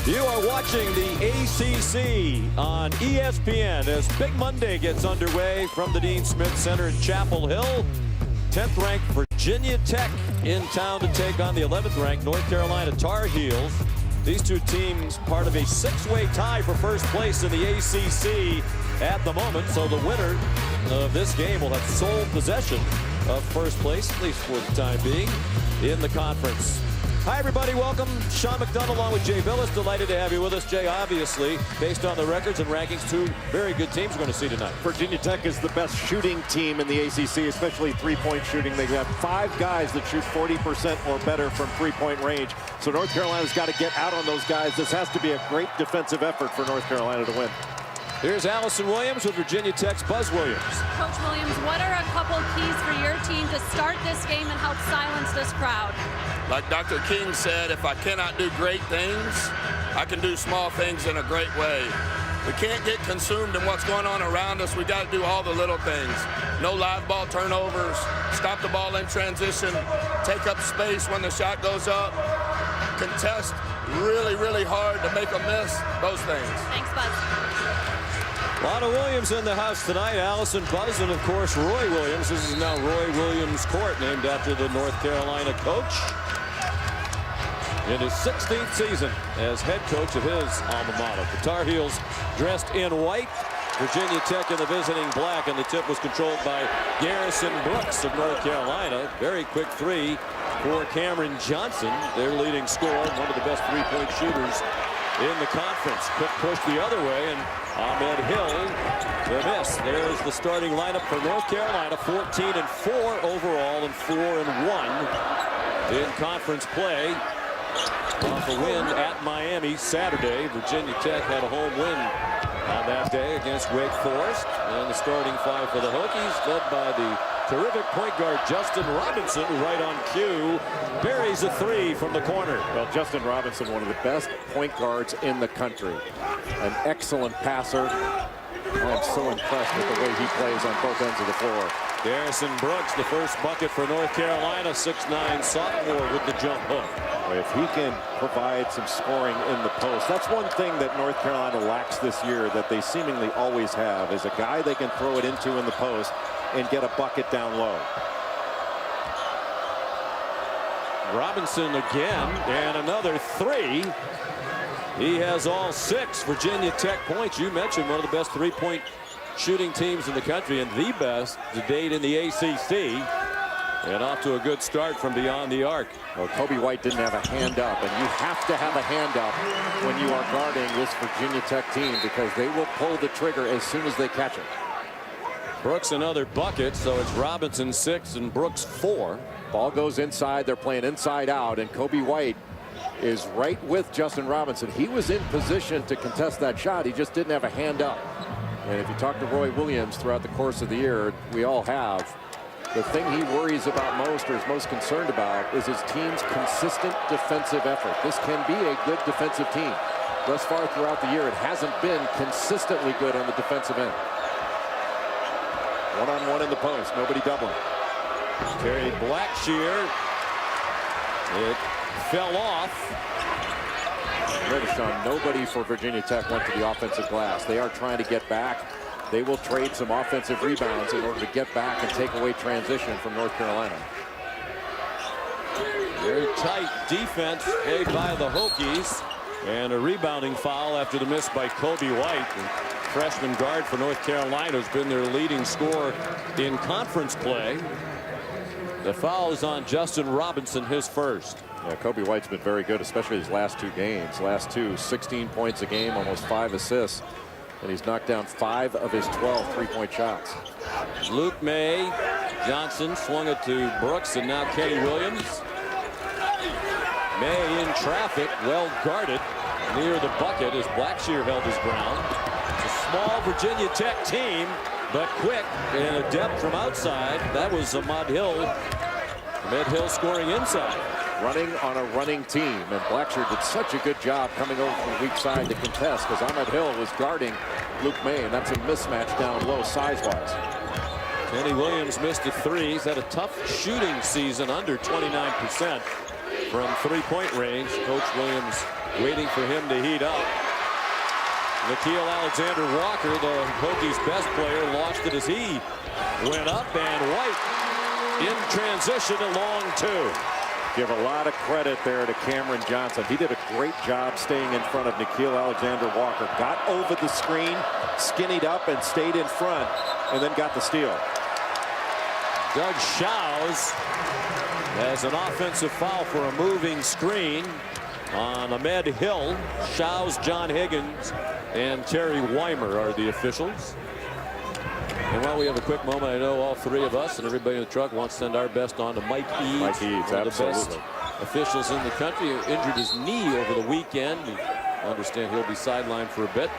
You are watching the ACC on ESPN as Big Monday gets underway from the Dean Smith Center in Chapel Hill. 10th ranked Virginia Tech in town to take on the 11th ranked North Carolina Tar Heels. These two teams part of a six-way tie for first place in the ACC at the moment. So the winner of this game will have sole possession of first place, at least for the time being, in the conference. Hi, everybody. Welcome. Sean McDonough along with Jay Billis. Delighted to have you with us. Jay, obviously, based on the records and rankings, two very good teams we're going to see tonight. Virginia Tech is the best shooting team in the ACC, especially three-point shooting. They have 5 guys that shoot 40% or better from three-point range. So North Carolina's got to get out on those guys. This has to be a great defensive effort for North Carolina to win. Here's Allison Williams with Virginia Tech's Buzz Williams. Coach Williams, what are a couple keys for your team to start this game and help silence this crowd? Like Dr. King said, if I cannot do great things, I can do small things in a great way. We can't get consumed in what's going on around us. We got to do all the little things. No live ball turnovers, stop the ball in transition, take up space when the shot goes up, contest really, really hard to make a miss, those things. Thanks, Buzz. A lot of Williams in the house tonight. Allison, Buzz, and of course Roy Williams. This is now Roy Williams Court, named after the North Carolina coach. In his 16th season as head coach of his alma mater. The Tar Heels dressed in white. Virginia Tech in the visiting black, and the tip was controlled by Garrison Brooks of North Carolina. Very quick three for Cameron Johnson, their leading scorer, one of the best three-point shooters in the conference. Quick push the other way, and Ahmed Hill, the miss. There's the starting lineup for North Carolina, 14-4 overall and 4-1 in conference play. Off a win at Miami Saturday. Virginia Tech had a home win on that day against Wake Forest. And the starting five for the Hokies, led by the terrific point guard Justin Robinson, who right on cue buries a three from the corner. Well, Justin Robinson, one of the best point guards in the country. An excellent passer. I'm so impressed with the way he plays on both ends of the floor. Garrison Brooks, the first bucket for North Carolina, 6'9" sophomore with the jump hook. If he can provide some scoring in the post, that's one thing that North Carolina lacks this year that they seemingly always have, is a guy they can throw it into in the post and get a bucket down low. Robinson again, and another three. He has all 6 Virginia Tech points. You mentioned one of the best three-point shooting teams in the country, and the best to date in the ACC. And off to a good start from beyond the arc. Well, Kobe White didn't have a hand up, and you have to have a hand up when you are guarding this Virginia Tech team, because they will pull the trigger as soon as they catch it. Brooks another bucket, so it's Robinson 6 and Brooks 4. Ball goes inside. They're playing inside out, and Kobe White is right with Justin Robinson. He was in position to contest that shot. He just didn't have a hand up. And if you talk to Roy Williams throughout the course of the year, we all have, the thing he worries about most, or is most concerned about, is his team's consistent defensive effort. This can be a good defensive team. Thus far throughout the year, it hasn't been consistently good on the defensive end. One-on-one in the post, nobody doubling. Terry Blackshear. It fell off. Notice, Sean, nobody for Virginia Tech went to the offensive glass. They are trying to get back. They will trade some offensive rebounds in order to get back and take away transition from North Carolina. Very tight defense made by the Hokies. And a rebounding foul after the miss by Kobe White. The freshman guard for North Carolina has been their leading scorer in conference play. The foul is on Justin Robinson, his first. Yeah, Kobe White's been very good, especially his last 2 games. Last 2, 16 points a game, almost 5 assists. And he's knocked down 5 of his 12 three-point shots. Luke May, Johnson swung it to Brooks, and now Kenny Williams. May in traffic, well guarded near the bucket as Blackshear held his ground. It's a small Virginia Tech team, but quick and adept from outside. That was Ahmed Hill. Ahmed Hill scoring inside. Running on a running team, and Blackshear did such a good job coming over from the weak side to contest, because Ahmed Hill was guarding Luke May, and that's a mismatch down low size-wise. Kenny Williams missed a 3. He's had a tough shooting season, under 29% from 3-point range. Coach Williams waiting for him to heat up. Nickeil Alexander-Walker, the Hokies' best player, lost it as he went up, and White in transition, a long two. Give a lot of credit there to Cameron Johnson. He did a great job staying in front of Nickeil Alexander-Walker. Got over the screen, skinnied up, and stayed in front, and then got the steal. Doug Shows has an offensive foul for a moving screen on Ahmed Hill. Shows, John Higgins, and Terry Weimer are the officials. And while we have a quick moment, I know all three of us and everybody in the truck wants to send our best on to Mike Eads. Mike Eads, one of the absolutely. best officials in the country, who injured his knee over the weekend. We understand he'll be sidelined for a bit.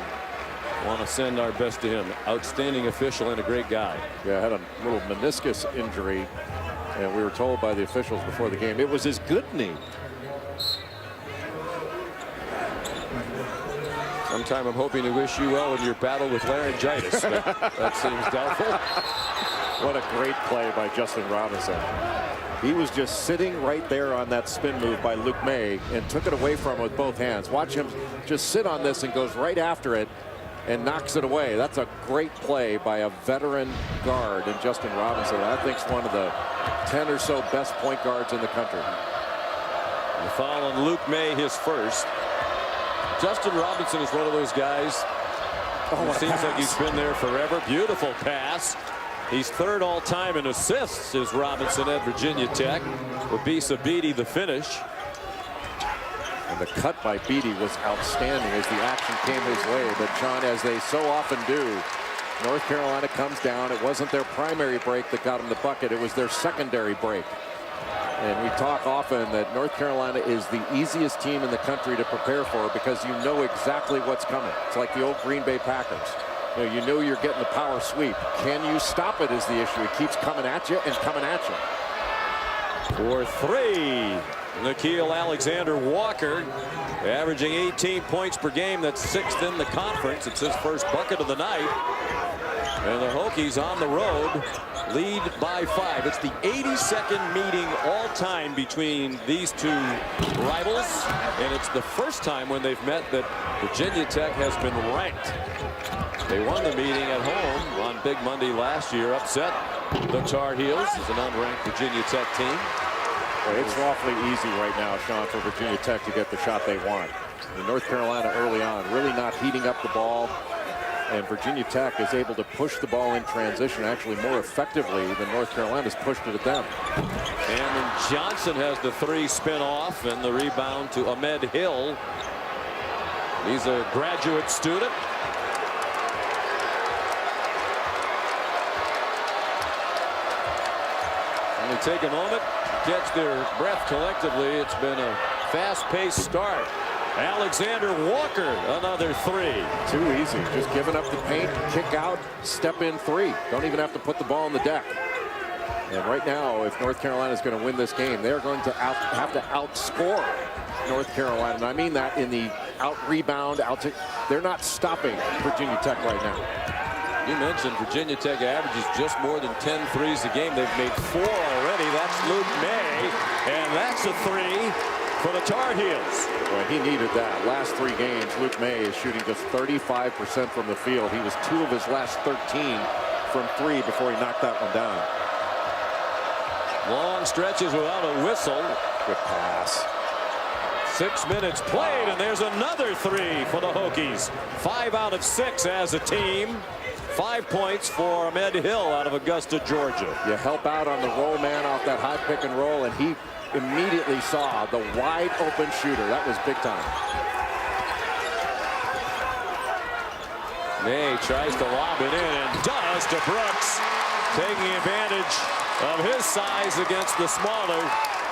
Want to send our best to him. Outstanding official and a great guy. Yeah, had a little meniscus injury, and we were told by the officials before the game it was his good knee. Sometime I'm hoping to wish you well in your battle with laryngitis. That seems doubtful. What a great play by Justin Robinson. He was just sitting right there on that spin move by Luke May and took it away from him with both hands. Watch him just sit on this and goes right after it and knocks it away. That's a great play by a veteran guard in Justin Robinson. I think he's one of the 10 or so best point guards in the country. The foul on Luke May, his first. Justin Robinson is one of those guys who seems like he's been there forever. Beautiful pass. He's third all-time in assists, is Robinson at Virginia Tech. Wabisa Beatty the finish. And the cut by Beatty was outstanding as the action came his way. But John, as they so often do, North Carolina comes down. It wasn't their primary break that got them the bucket. It was their secondary break. And we talk often that North Carolina is the easiest team in the country to prepare for because you know exactly what's coming. It's like the old Green Bay Packers. You know you're getting the power sweep. Can you stop it is the issue. It keeps coming at you and coming at you. For three, Nickeil Alexander-Walker, averaging 18 points per game. That's sixth in the conference. It's his first bucket of the night. And the Hokies on the road lead by 5. It's the 82nd meeting all time between these two rivals, and it's the first time when they've met that Virginia Tech has been ranked. They won the meeting at home on Big Monday last year, upset the Tar Heels as an unranked Virginia Tech team. Well, it's awfully easy right now, Sean, for Virginia Tech to get the shot they want. And North Carolina early on really not heating up the ball. And Virginia Tech is able to push the ball in transition actually more effectively than North Carolina's pushed it at them. Cameron Johnson has the three spin off and the rebound to Ahmed Hill. He's a graduate student. And they take a moment, catch their breath collectively. It's been a fast-paced start. Alexander Walker, another three. Too easy. Just giving up the paint, kick out, step in three. Don't even have to put the ball on the deck. And right now, if North Carolina is going to win this game, they're going to have to outscore North Carolina. And I mean that in the out-rebound, they're not stopping Virginia Tech right now. You mentioned Virginia Tech averages just more than 10 threes a game. They've made 4 already. That's Luke May, and that's a three for the Tar Heels. Well, he needed that. Last 3 games, Luke May is shooting just 35% from the field. He was 2 of his last 13 from 3 before he knocked that one down. Long stretches without a whistle. Good pass. 6 minutes played, and there's another three for the Hokies. 5 out of 6 as a team. 5 points for Ahmed Hill out of Augusta, Georgia. You help out on the roll man off that high pick and roll, and he immediately saw the wide open shooter. That was big time. May tries to lob it in and does to Brooks, taking advantage of his size against the smaller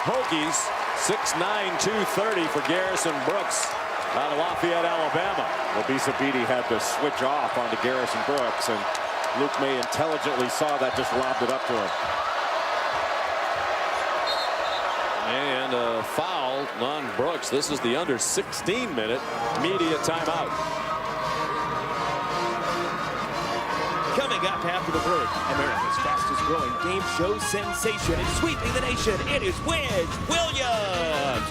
Hokies. 6'9", 230 for Garrison Brooks out of Lafayette, Alabama. Wabisa Beatty had to switch off onto Garrison Brooks, and Luke May intelligently saw that, just lobbed it up to him. And a foul on Brooks. This is the under 16-minute media timeout. Coming up after the break. America's fastest growing game show sensation is sweeping the nation. It is Wedge Williams.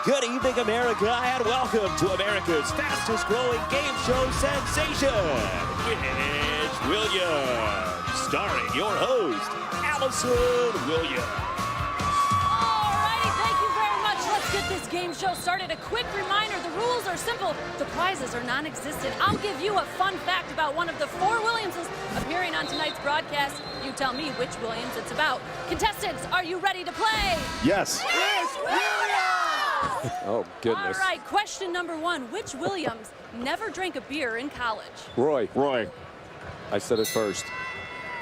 Good evening, America, and welcome to America's fastest growing game show sensation, Wedge Williams, starring your host, Allison Williams. Get this game show started. A quick reminder, the rules are simple. The prizes are non-existent. I'll give you a fun fact about one of the 4 Williamses appearing on tonight's broadcast. You tell me which Williams it's about. Contestants, are you ready to play? Yes. Yes, Williams! Oh, goodness. All right, question number 1. Which Williams never drank a beer in college? Roy. I said it first.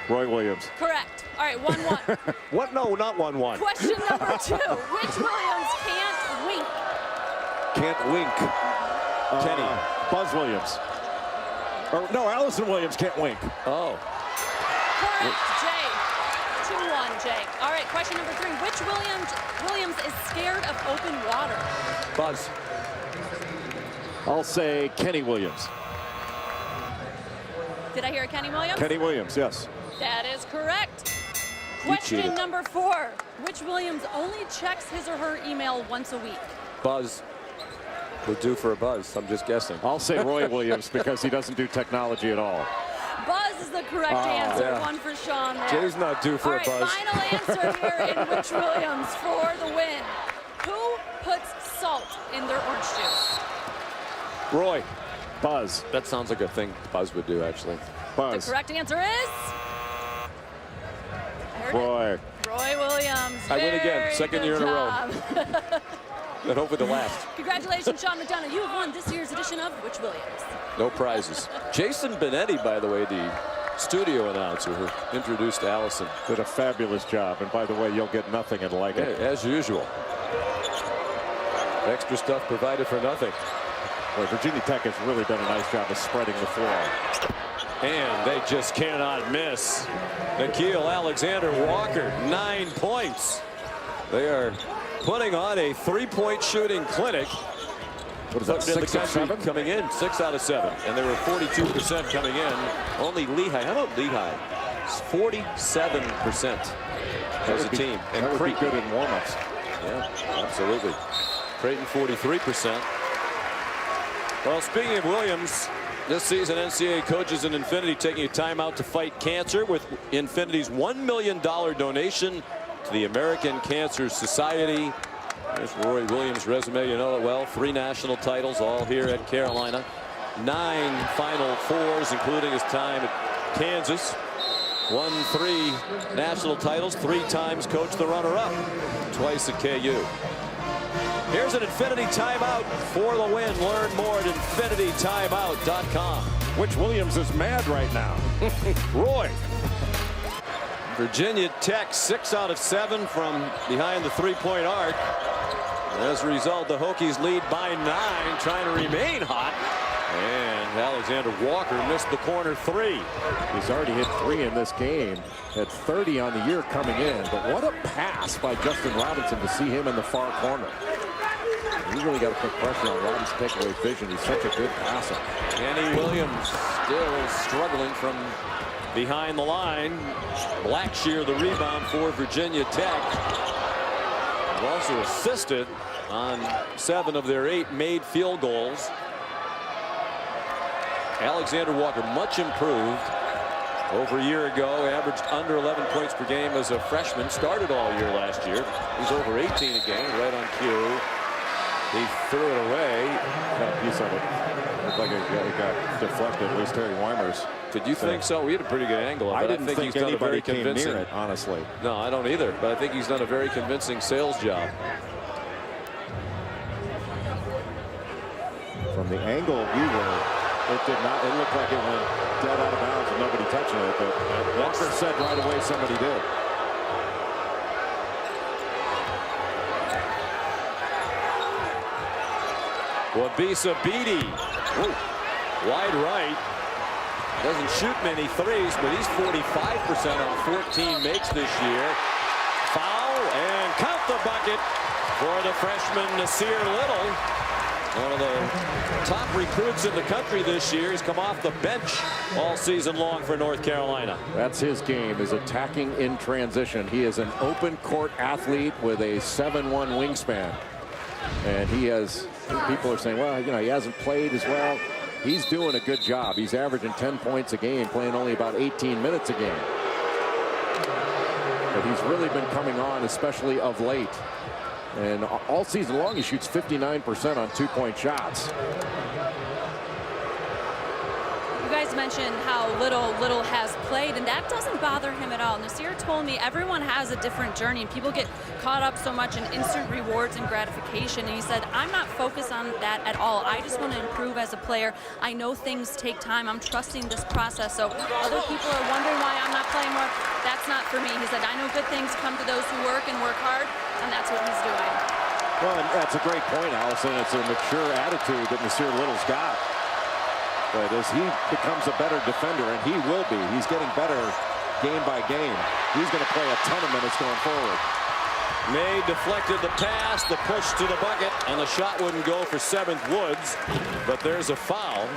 Roy Williams. Correct. All right, 1-1. What? No, not 1-1. Question number 2. Which Williams can't wink? Can't wink. Kenny. Buzz Williams. Or no, Allison Williams can't wink. Oh. Correct, Jay. 2-1, Jay. All right, question number 3. Which Williams is scared of open water? Buzz. I'll say Kenny Williams. Did I hear a Kenny Williams? Kenny Williams, yes. That is correct. Question number 4. Which Williams only checks his or her email once a week? Buzz. We're due for a Buzz. I'm just guessing. I'll say Roy Williams because he doesn't do technology at all. Buzz is the correct answer. Yeah. 1 for Sean there. Jay's not due for a Buzz. Final answer here in Which Williams for the win. Who puts salt in their orange juice? Roy. Buzz. That sounds like a thing Buzz would do, actually. Buzz. The correct answer is... Roy. Roy Williams. I win again. Very Second good year in a row. job. And hopefully the last. Congratulations, Sean McDonough. You have won this year's edition of Which Williams. No prizes. Jason Benetti, by the way, the studio announcer who introduced Allison. Did a fabulous job. And by the way, you'll get nothing and like it. As usual. Extra stuff provided for nothing. Well, Virginia Tech has really done a nice job of spreading the floor. And they just cannot miss. Nickeil Alexander-Walker, 9 points. They are putting on a 3-point shooting clinic. What is that, 6 out of 7? Coming in, 6 out of 7. And they were 42% coming in. Only Lehigh, how about Lehigh? 47% as a team. And that would be good in warm-ups. Yeah, absolutely. Creighton 43%. Well, speaking of Williams, this season NCAA coaches in Infinity taking a timeout to fight cancer with Infinity's $1 million donation to the American Cancer Society. There's Roy Williams' resume, you know it well. 3 national titles, all here at Carolina. 9 Final Fours, including his time at Kansas. Won 3 national titles, 3 times coached the runner-up, twice at KU. Here's an Infinity timeout for the win. Learn more at infinitytimeout.com. Which Williams is mad right now? Roy. Virginia Tech 6 out of 7 from behind the 3-point arc. As a result, the Hokies lead by 9, trying to remain hot. And Alexander Walker missed the corner 3. He's already hit 3 in this game. Had 30 on the year coming in. But what a pass by Justin Robinson to see him in the far corner. He really got to put pressure on Robinson's takeaway vision. He's such a good passer. Kenny Williams still struggling from behind the line. Blackshear the rebound for Virginia Tech. Also assisted on 7 of their 8 made field goals. Alexander Walker much improved over a year ago, averaged under 11 points per game as a freshman, started all year last year. He's over 18 a game, right on cue. He threw it away. Got a piece of it. Looked like it got deflected. At least Terry Weimer's. Did you think so? We had a pretty good angle of it. I didn't think he's done a very convincing. Near it, honestly. No, I don't either. But I think he's done a very convincing sales job. From the angle we were, it did not. It looked like it went dead out of bounds and nobody touching it. But Walker said right away somebody did. Wabisa Beatty. Wide right. Doesn't shoot many threes, but he's 45% on 14 makes this year. Foul and count the bucket for the freshman Nasir Little. One of the top recruits in the country this year. He's come off the bench all season long for North Carolina. That's his game, is attacking in transition. He is an open court athlete with a 7'1" wingspan. And he has, people are saying, well, you know, he hasn't played as well. He's doing a good job. He's averaging 10 points a game, playing only about 18 minutes a game. But he's really been coming on, especially of late. And all season long, he shoots 59% on two-point shots. You guys mentioned how little has played, and that doesn't bother him at all. Nasir told me everyone has a different journey, and people get caught up so much in instant rewards and gratification. And he said, I'm not focused on that at all. I just want to improve as a player. I know things take time. I'm trusting this process. So other people are wondering why I'm not playing more. That's not for me. He said, I know good things come to those who work and work hard, and that's what he's doing. Well, and that's a great point, Allison. It's a mature attitude that Nasir Little's got. But as he becomes a better defender, and he will be, he's getting better game by game. He's going to play a ton of minutes going forward. May deflected the pass, the push to the bucket, and the shot wouldn't go for 7th Woods, but there's a foul.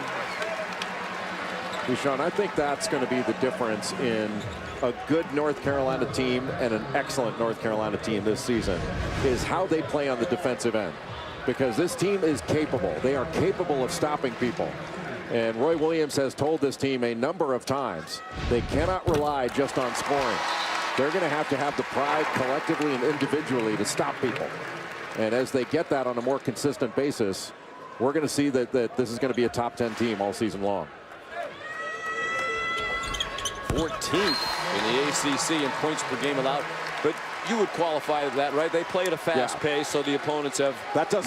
Sean, I think that's going to be the difference in a good North Carolina team and an excellent North Carolina team this season, is how they play on the defensive end. Because this team is capable. They are capable of stopping people. And Roy Williams has told this team a number of times they cannot rely just on scoring. They're going to have the pride collectively and individually to stop people. And as they get that on a more consistent basis, we're going to see that this is going to be a top 10 team all season long. 14th in the ACC in points per game allowed. But you would qualify that, right? They play at a fast pace, so the opponents have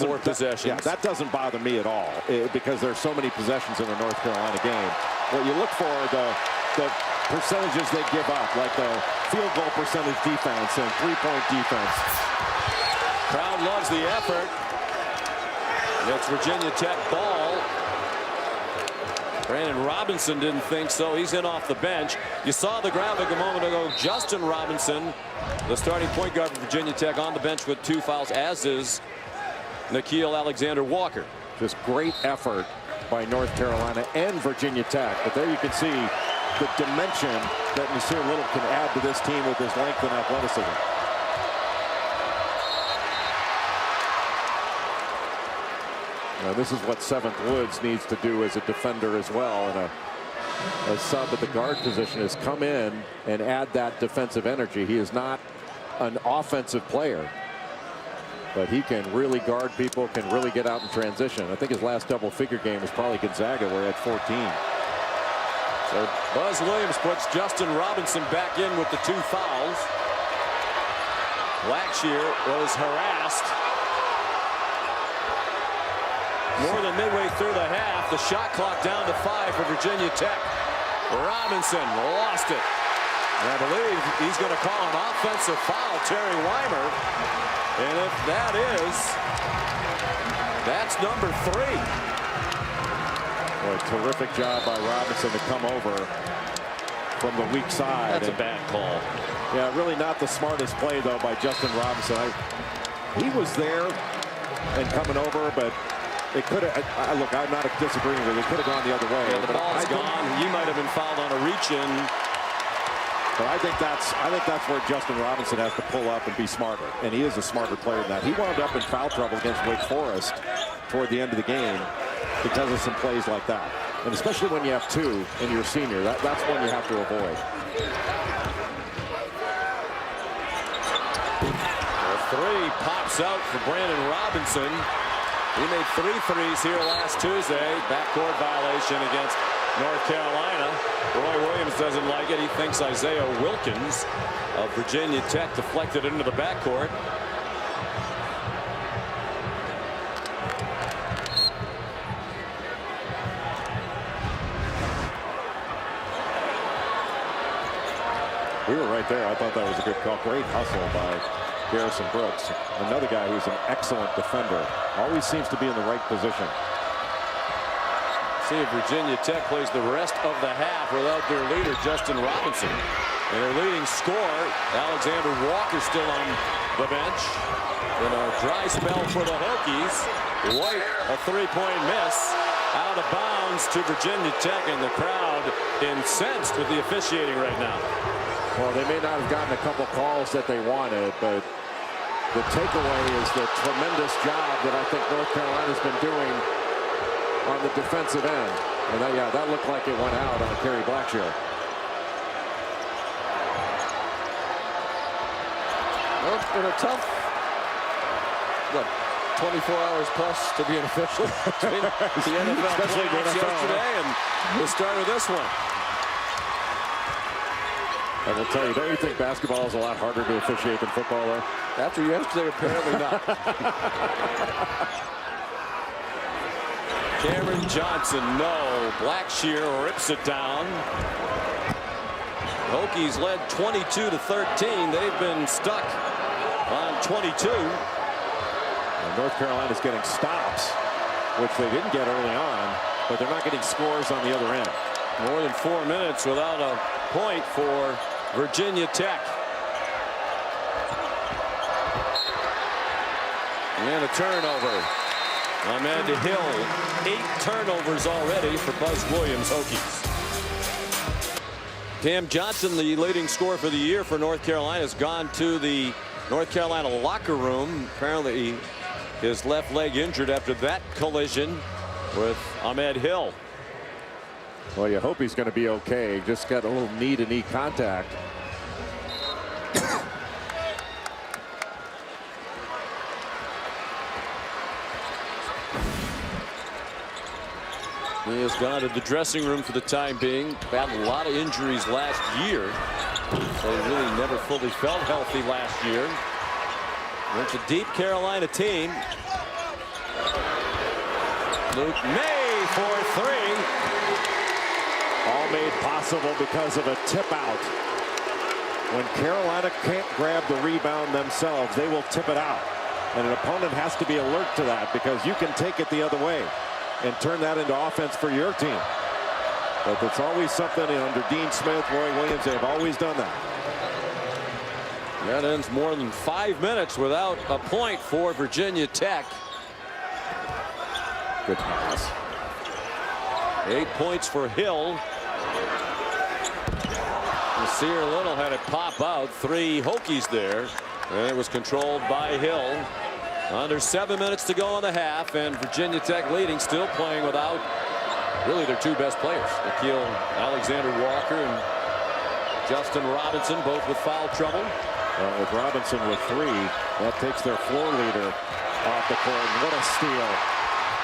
more possessions. That doesn't bother me at all, because there's so many possessions in the North Carolina game. What you look for are the percentages they give up, like the field goal percentage defense and three-point defense. Crowd loves the effort. It's Virginia Tech ball. Brandon Robinson didn't think so. He's in off the bench. You saw the graphic a moment ago. Justin Robinson, the starting point guard for Virginia Tech, on the bench with 2 fouls, as is Nickeil Alexander-Walker. Just great effort by North Carolina and Virginia Tech. But there you can see the dimension that Nasir Little can add to this team with his length and athleticism. Now, this is what 7th Woods needs to do as a defender as well. And a sub at the guard position has come in and add that defensive energy. He is not an offensive player, but he can really guard people, can really get out in transition. I think his last double-figure game was probably Gonzaga, where he had 14. So Buzz Williams puts Justin Robinson back in with the 2 fouls. Blackshear was harassed. More than midway through the half, the shot clock down to 5 for Virginia Tech. Robinson lost it. And I believe he's going to call an offensive foul, Terry Weimer. And if that is, that's number 3. Boy, terrific job by Robinson to come over from the weak side. That's a bad call. Yeah, really not the smartest play, though, by Justin Robinson. He was there and coming over, but it could have. Look, I'm not disagreeing with it. It could have gone the other way. Yeah, the ball's gone. You might have been fouled on a reach-in. But I think that's where Justin Robinson has to pull up and be smarter. And he is a smarter player than that. He wound up in foul trouble against Wake Forest toward the end of the game because of some plays like that. And especially when you have 2 and you're a senior, that's one you have to avoid. The 3 pops out for Brandon Robinson. He made 3 threes here last Tuesday. Backcourt violation against North Carolina. Roy Williams doesn't like it. He thinks Isaiah Wilkins of Virginia Tech deflected into the backcourt. We were right there. I thought that was a good call. Great hustle by Garrison Brooks. Another guy who's an excellent defender. Always seems to be in the right position. See if Virginia Tech plays the rest of the half without their leader, Justin Robinson. And their leading scorer, Alexander Walker, still on the bench. In a dry spell for the Hokies. White, a three-point miss. Out of bounds to Virginia Tech, and the crowd incensed with the officiating right now. Well, they may not have gotten a couple calls that they wanted, but the takeaway is the tremendous job that I think North Carolina's been doing on the defensive end. And that looked like it went out on Kerry Blackshear. Well, in a tough, 24 hours plus to be an official. The NFL playoffs yesterday and the start of this one. I will tell you, don't you think basketball is a lot harder to officiate than football, though? After yesterday, apparently not. Cameron Johnson, no. Blackshear rips it down. Hokies led 22-13. They've been stuck on 22. And North Carolina's getting stops, which they didn't get early on, but they're not getting scores on the other end. More than 4 minutes without a point for Virginia Tech. And a turnover. Ahmed Hill, 8 turnovers already for Buzz Williams Hokies. Cam Johnson, the leading scorer for the year for North Carolina, has gone to the North Carolina locker room. Apparently his left leg injured after that collision with Ahmed Hill. Well, you hope he's going to be okay. Just got a little knee-to-knee contact. He has gone to the dressing room for the time being. Battled a lot of injuries last year. So he really never fully felt healthy last year. It's a deep Carolina team. Luke May for 3. All made possible because of a tip out. When Carolina can't grab the rebound themselves, they will tip it out. And an opponent has to be alert to that, because you can take it the other way and turn that into offense for your team. But it's always something under Dean Smith, Roy Williams, they've always done that. That ends more than 5 minutes without a point for Virginia Tech. Good pass. 8 points for Hill. Nasir Little had it pop out. 3 Hokies there. And it was controlled by Hill. Under 7 minutes to go in the half, and Virginia Tech leading, still playing without really their 2 best players. Nikhil Alexander Walker and Justin Robinson, both with foul trouble. With Robinson with 3, that takes their floor leader off the court. What a steal.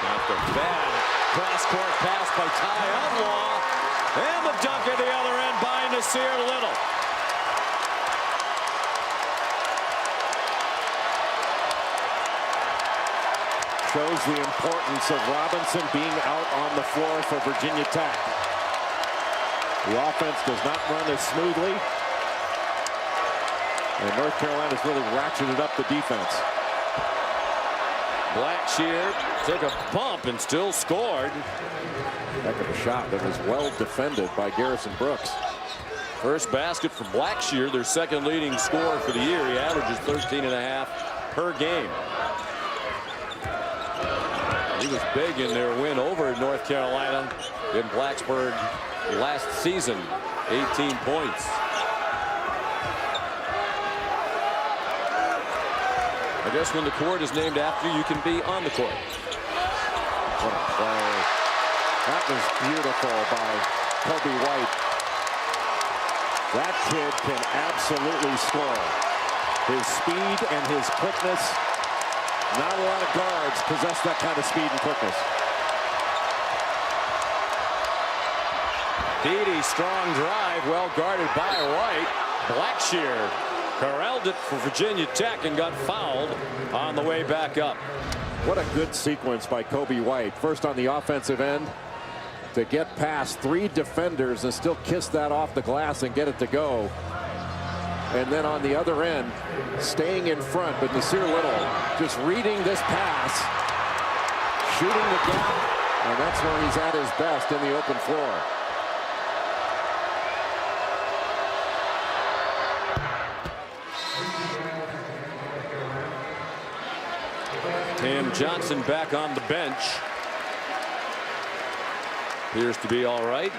After bad cross-court pass by Ty Outlaw, and the dunk at the other end by Nasir Little. Shows the importance of Robinson being out on the floor for Virginia Tech. The offense does not run as smoothly. And North Carolina's really ratcheted up the defense. Blackshear took a bump and still scored. Heck of a shot that was well defended by Garrison Brooks. First basket for Blackshear, their second leading scorer for the year. He averages 13.5 per game. He was big in their win over North Carolina in Blacksburg last season. 18 points. I guess when the court is named after you, can be on the court. What a play. That was beautiful by Kobe White. That kid can absolutely score. His speed and his quickness. Not a lot of guards possess that kind of speed and quickness. Beatty, strong drive, well guarded by White. Blackshear corralled it for Virginia Tech and got fouled on the way back up. What a good sequence by Kobe White. First on the offensive end to get past 3 defenders and still kiss that off the glass and get it to go. And then on the other end, staying in front, but Nasir Little just reading this pass, shooting the gap, And that's where he's at his best, in the open floor. Cam Johnson back on the bench. Appears to be all right.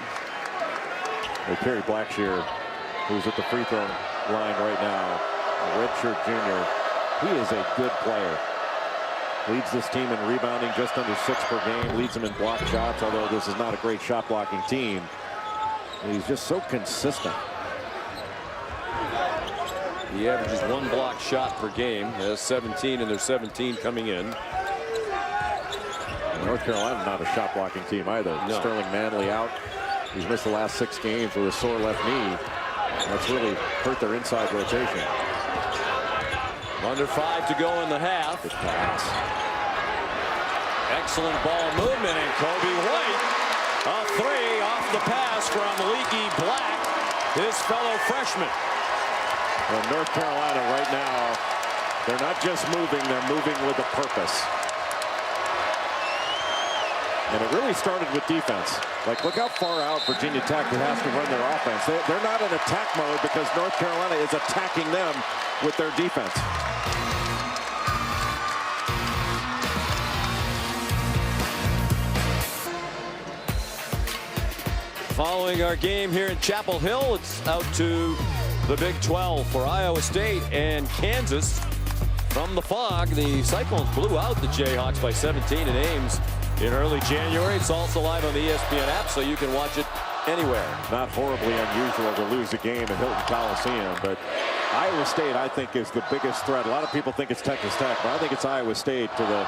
Well, Kerry Blackshear, who's at the free throw line right now, a redshirt junior, he is a good player. Leads this team in rebounding, just under 6 per game. Leads them in block shots, although this is not a great shot blocking team. And he's just so consistent. He averages 1 block shot per game. Has 17, and there's 17 coming in. North Carolina not a shot blocking team either. No. Sterling Manley out. He's missed the last 6 games with a sore left knee. That's really hurt their inside rotation. Under 5 to go in the half. Good pass. Excellent ball movement, and Kobe White, a 3 off the pass from Leaky Black, his fellow freshman. Well, North Carolina right now, they're not just moving, they're moving with a purpose. And it really started with defense. Like, look how far out Virginia Tech has to run their offense. They're not in attack mode because North Carolina is attacking them with their defense. Following our game here in Chapel Hill, it's out to the Big 12 for Iowa State and Kansas. From the fog, the Cyclones blew out the Jayhawks by 17 in Ames in early January. It's also live on the ESPN app, so you can watch it anywhere. Not horribly unusual to lose a game at Hilton Coliseum, but Iowa State, I think, is the biggest threat. A lot of people think it's Texas Tech, but I think it's Iowa State to the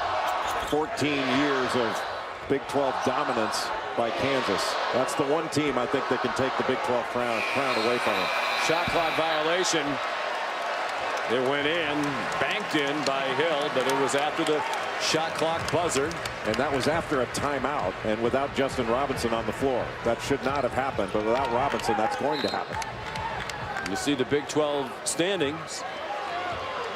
14 years of Big 12 dominance by Kansas. That's the one team I think that can take the Big 12 crown away from them. Shot clock violation. It went in, banked in by Hill, but it was after the shot clock buzzer. And that was after a timeout and without Justin Robinson on the floor. That should not have happened, but without Robinson, that's going to happen. You see the Big 12 standings.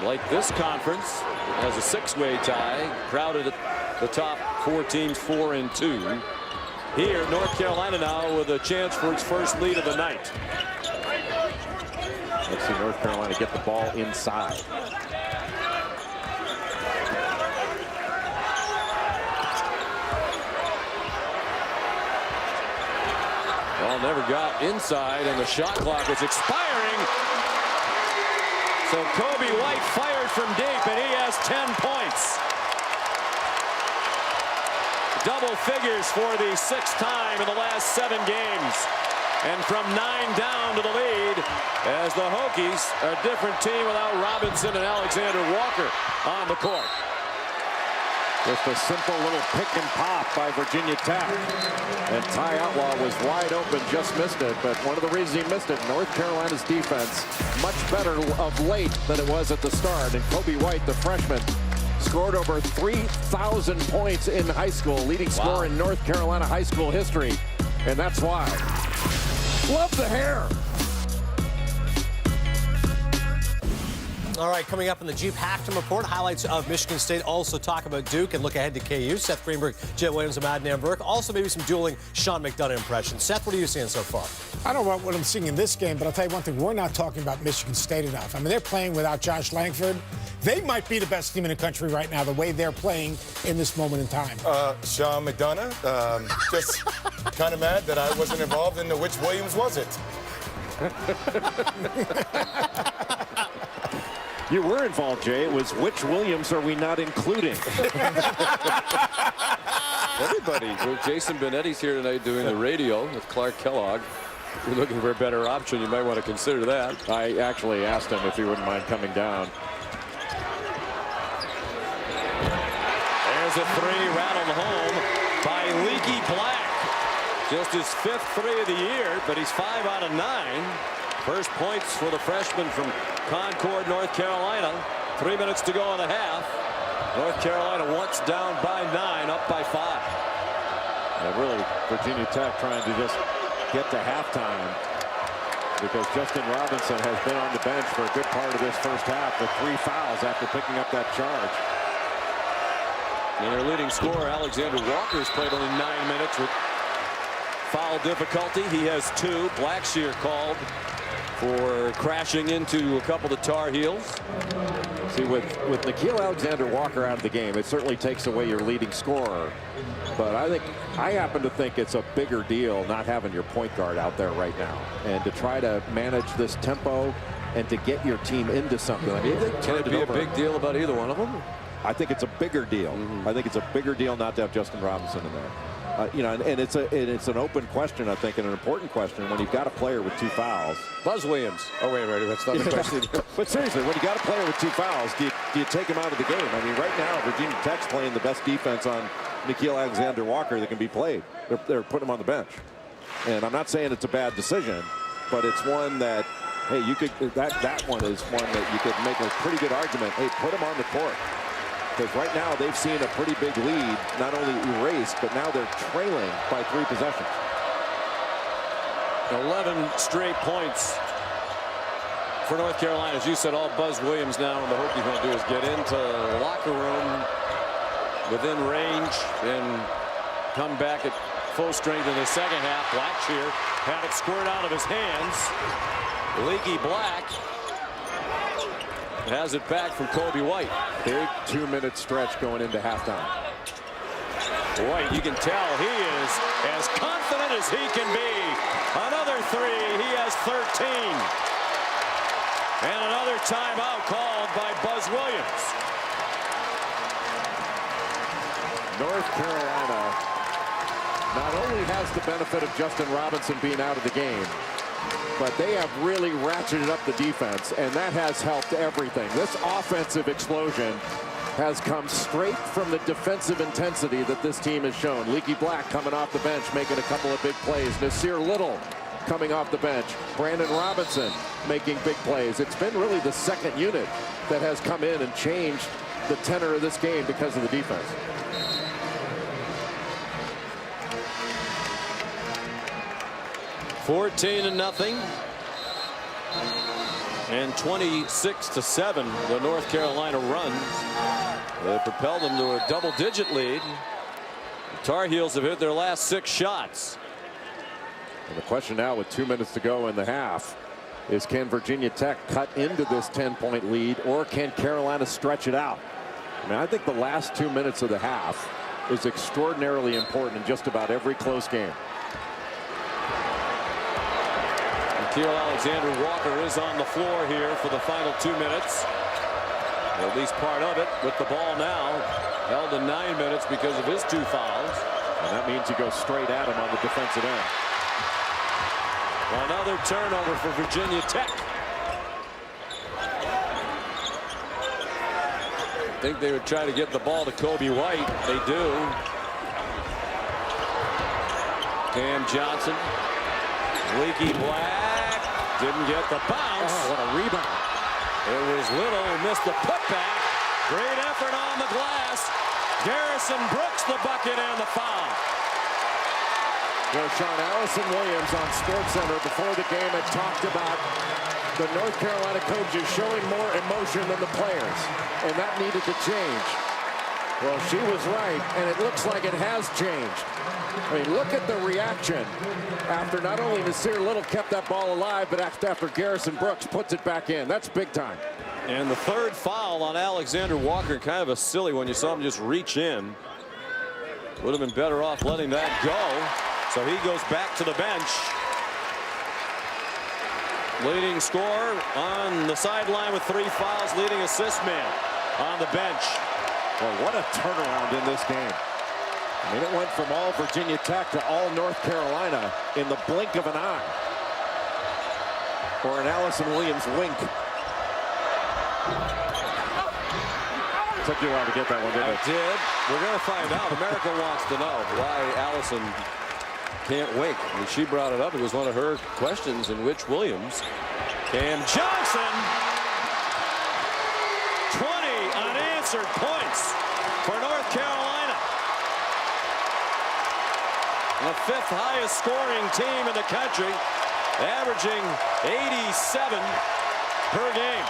Like this conference, it has a 6-way tie, crowded at the top 4 teams, 4 and 2. Here, North Carolina now with a chance for its first lead of the night. Let's see North Carolina get the ball inside. Ball never got inside, and the shot clock is expiring. So Kobe White fired from deep, and he has 10 points. Double figures for the 6th time in the last 7 games. And from 9 down to the lead as the Hokies, a different team without Robinson and Alexander Walker on the court. Just a simple little pick and pop by Virginia Tech. And Ty Outlaw was wide open, just missed it. But one of the reasons he missed it, North Carolina's defense, much better of late than it was at the start. And Kobe White, the freshman, scored over 3,000 points in high school, leading scorer in North Carolina high school history. And that's why. Love the hair. All right, coming up in the Jeep Halftime Report, highlights of Michigan State. Also talk about Duke and look ahead to KU. Seth Greenberg, Jet Williams, and Adnan Burke. Also maybe some dueling Sean McDonough impressions. Seth, what are you seeing so far? I don't know what I'm seeing in this game, but I'll tell you one thing. We're not talking about Michigan State enough. I mean, they're playing without Josh Langford. They might be the best team in the country right now, the way they're playing in this moment in time. Sean McDonough, just kind of mad that I wasn't involved in the which Williams was it. You were involved, Jay. It was which Williams are we not including? Everybody. Well, Jason Benetti's here tonight doing the radio with Clark Kellogg. If you're looking for a better option, you might want to consider that. I actually asked him if he wouldn't mind coming down. There's a 3 rattled home by Leaky Black. Just his 5th 3 of the year, but he's 5 out of 9. First points for the freshman from Concord, North Carolina. 3 minutes to go in the half. North Carolina once down by 9, up by 5. And really, Virginia Tech trying to just get to halftime because Justin Robinson has been on the bench for a good part of this first half with 3 fouls after picking up that charge. And their leading scorer, Alexander Walker, has played only 9 minutes with foul difficulty. He has 2. Blackshear called for crashing into a couple of Tar Heels. See, with Nickeil Alexander-Walker out of the game, it certainly takes away your leading scorer. But I happen to think it's a bigger deal not having your point guard out there right now, and to try to manage this tempo and to get your team into something. I mean, can it be a big deal about either one of them? I think it's a bigger deal. I think it's a bigger deal not to have Justin Robinson in there. You know, and it's an open question, I think, and an important question when you've got a player with 2 fouls. Buzz Williams. Oh, wait, that's not the question. But seriously, when you got a player with 2 fouls, do you take him out of the game? I mean, right now, Virginia Tech's playing the best defense on Nickeil Alexander-Walker that can be played. They're putting him on the bench. And I'm not saying it's a bad decision, but it's one that, hey, you could that one is one that you could make a pretty good argument. Hey, put him on the court. Because right now they've seen a pretty big lead, not only erased, but now they're trailing by 3 possessions. 11 straight points for North Carolina. As you said, all Buzz Williams now, and the Hokies want to do is get into the locker room within range and come back at full strength in the second half. Blackshear had it squirt out of his hands. Leaky Black has it back from Kobe White. Big 2-minute stretch going into halftime. White, you can tell he is as confident as he can be. Another 3. He has 13. And another timeout called by Buzz Williams. North Carolina not only has the benefit of Justin Robinson being out of the game, but they have really ratcheted up the defense, and that has helped everything. This offensive explosion has come straight from the defensive intensity that this team has shown. Leaky Black coming off the bench, making a couple of big plays. Nasir Little coming off the bench. Brandon Robinson making big plays. It's been really the second unit that has come in and changed the tenor of this game because of the defense. $14-0 and 26-7 the North Carolina runs. They propelled them to a double-digit lead. The Tar Heels have hit their last 6 shots. And the question now, with 2 minutes to go in the half, is can Virginia Tech cut into this 10-point lead, or can Carolina stretch it out? I mean, I think the last 2 minutes of the half is extraordinarily important in just about every close game. Nickeil Alexander-Walker is on the floor here for the final 2 minutes. At least part of it, with the ball now held in 9 minutes because of his 2 fouls. And that means he goes straight at him on the defensive end. Another turnover for Virginia Tech. I think they would try to get the ball to Kobe White. They do. Cam Johnson. Leaky Black. Didn't get the bounce. Oh, what a rebound. It was Little who missed the putback. Great effort on the glass. Garrison Brooks the bucket and the foul. Well, Sean, Allison Williams on SportsCenter before the game had talked about the North Carolina coaches showing more emotion than the players, and that needed to change. Well, she was right, and it looks like it has changed. I mean, look at the reaction after not only Nasir Little kept that ball alive, but after Garrison Brooks puts it back in. That's big time. And the 3rd foul on Alexander Walker, kind of a silly one. You saw him just reach in. Would have been better off letting that go. So he goes back to the bench. Leading scorer on the sideline with 3 fouls, leading assist man on the bench. Well, what a turnaround in this game. I mean, it went from all Virginia Tech to all North Carolina in the blink of an eye. Or an Allison Williams wink. Took you a while to get that one, didn't it? It did. We're going to find out. America wants to know why Allison can't wink. I mean, she brought it up. It was one of her questions in which Williams. Cam Johnson. 20 unanswered points for North Carolina. The 5th highest scoring team in the country, averaging 87 per game.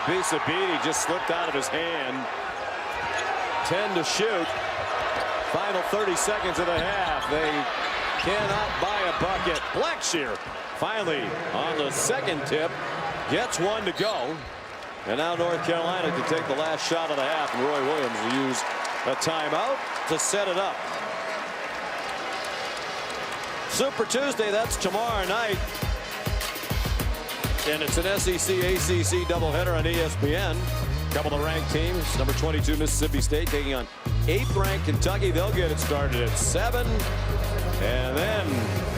piece of beat. He just slipped out of his hand. 10 to shoot. Final 30 seconds of the half. They cannot buy a bucket. Blackshear finally on the second tip gets one to go. And now North Carolina can take the last shot of the half. And Roy Williams will use a timeout to set it up. Super Tuesday, that's tomorrow night. And it's an SEC ACC doubleheader on ESPN. Couple of ranked teams. Number 22 Mississippi State taking on 8th ranked Kentucky. They'll get it started at 7. And then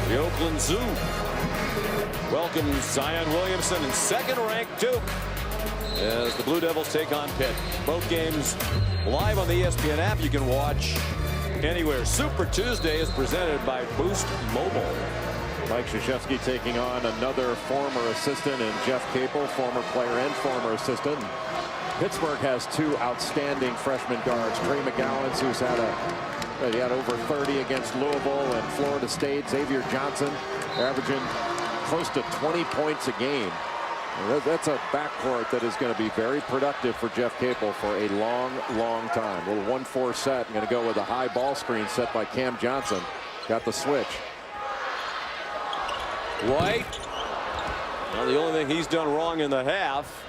the Oakland Zoo welcomes Zion Williamson and 2nd ranked Duke as the Blue Devils take on Pitt. Both games live on the ESPN app. You can watch anywhere. Super Tuesday is presented by Boost Mobile. Mike Krzyzewski taking on another former assistant in Jeff Capel, former player and former assistant. Pittsburgh has 2 outstanding freshman guards. Trey McGowan, who's had over 30 against Louisville and Florida State. Xavier Johnson averaging close to 20 points a game. That's a backcourt that is going to be very productive for Jeff Capel for a long, long time. A little 1-4 set. I'm going to go with a high ball screen set by Cam Johnson. Got the switch. White. Now the only thing he's done wrong in the half.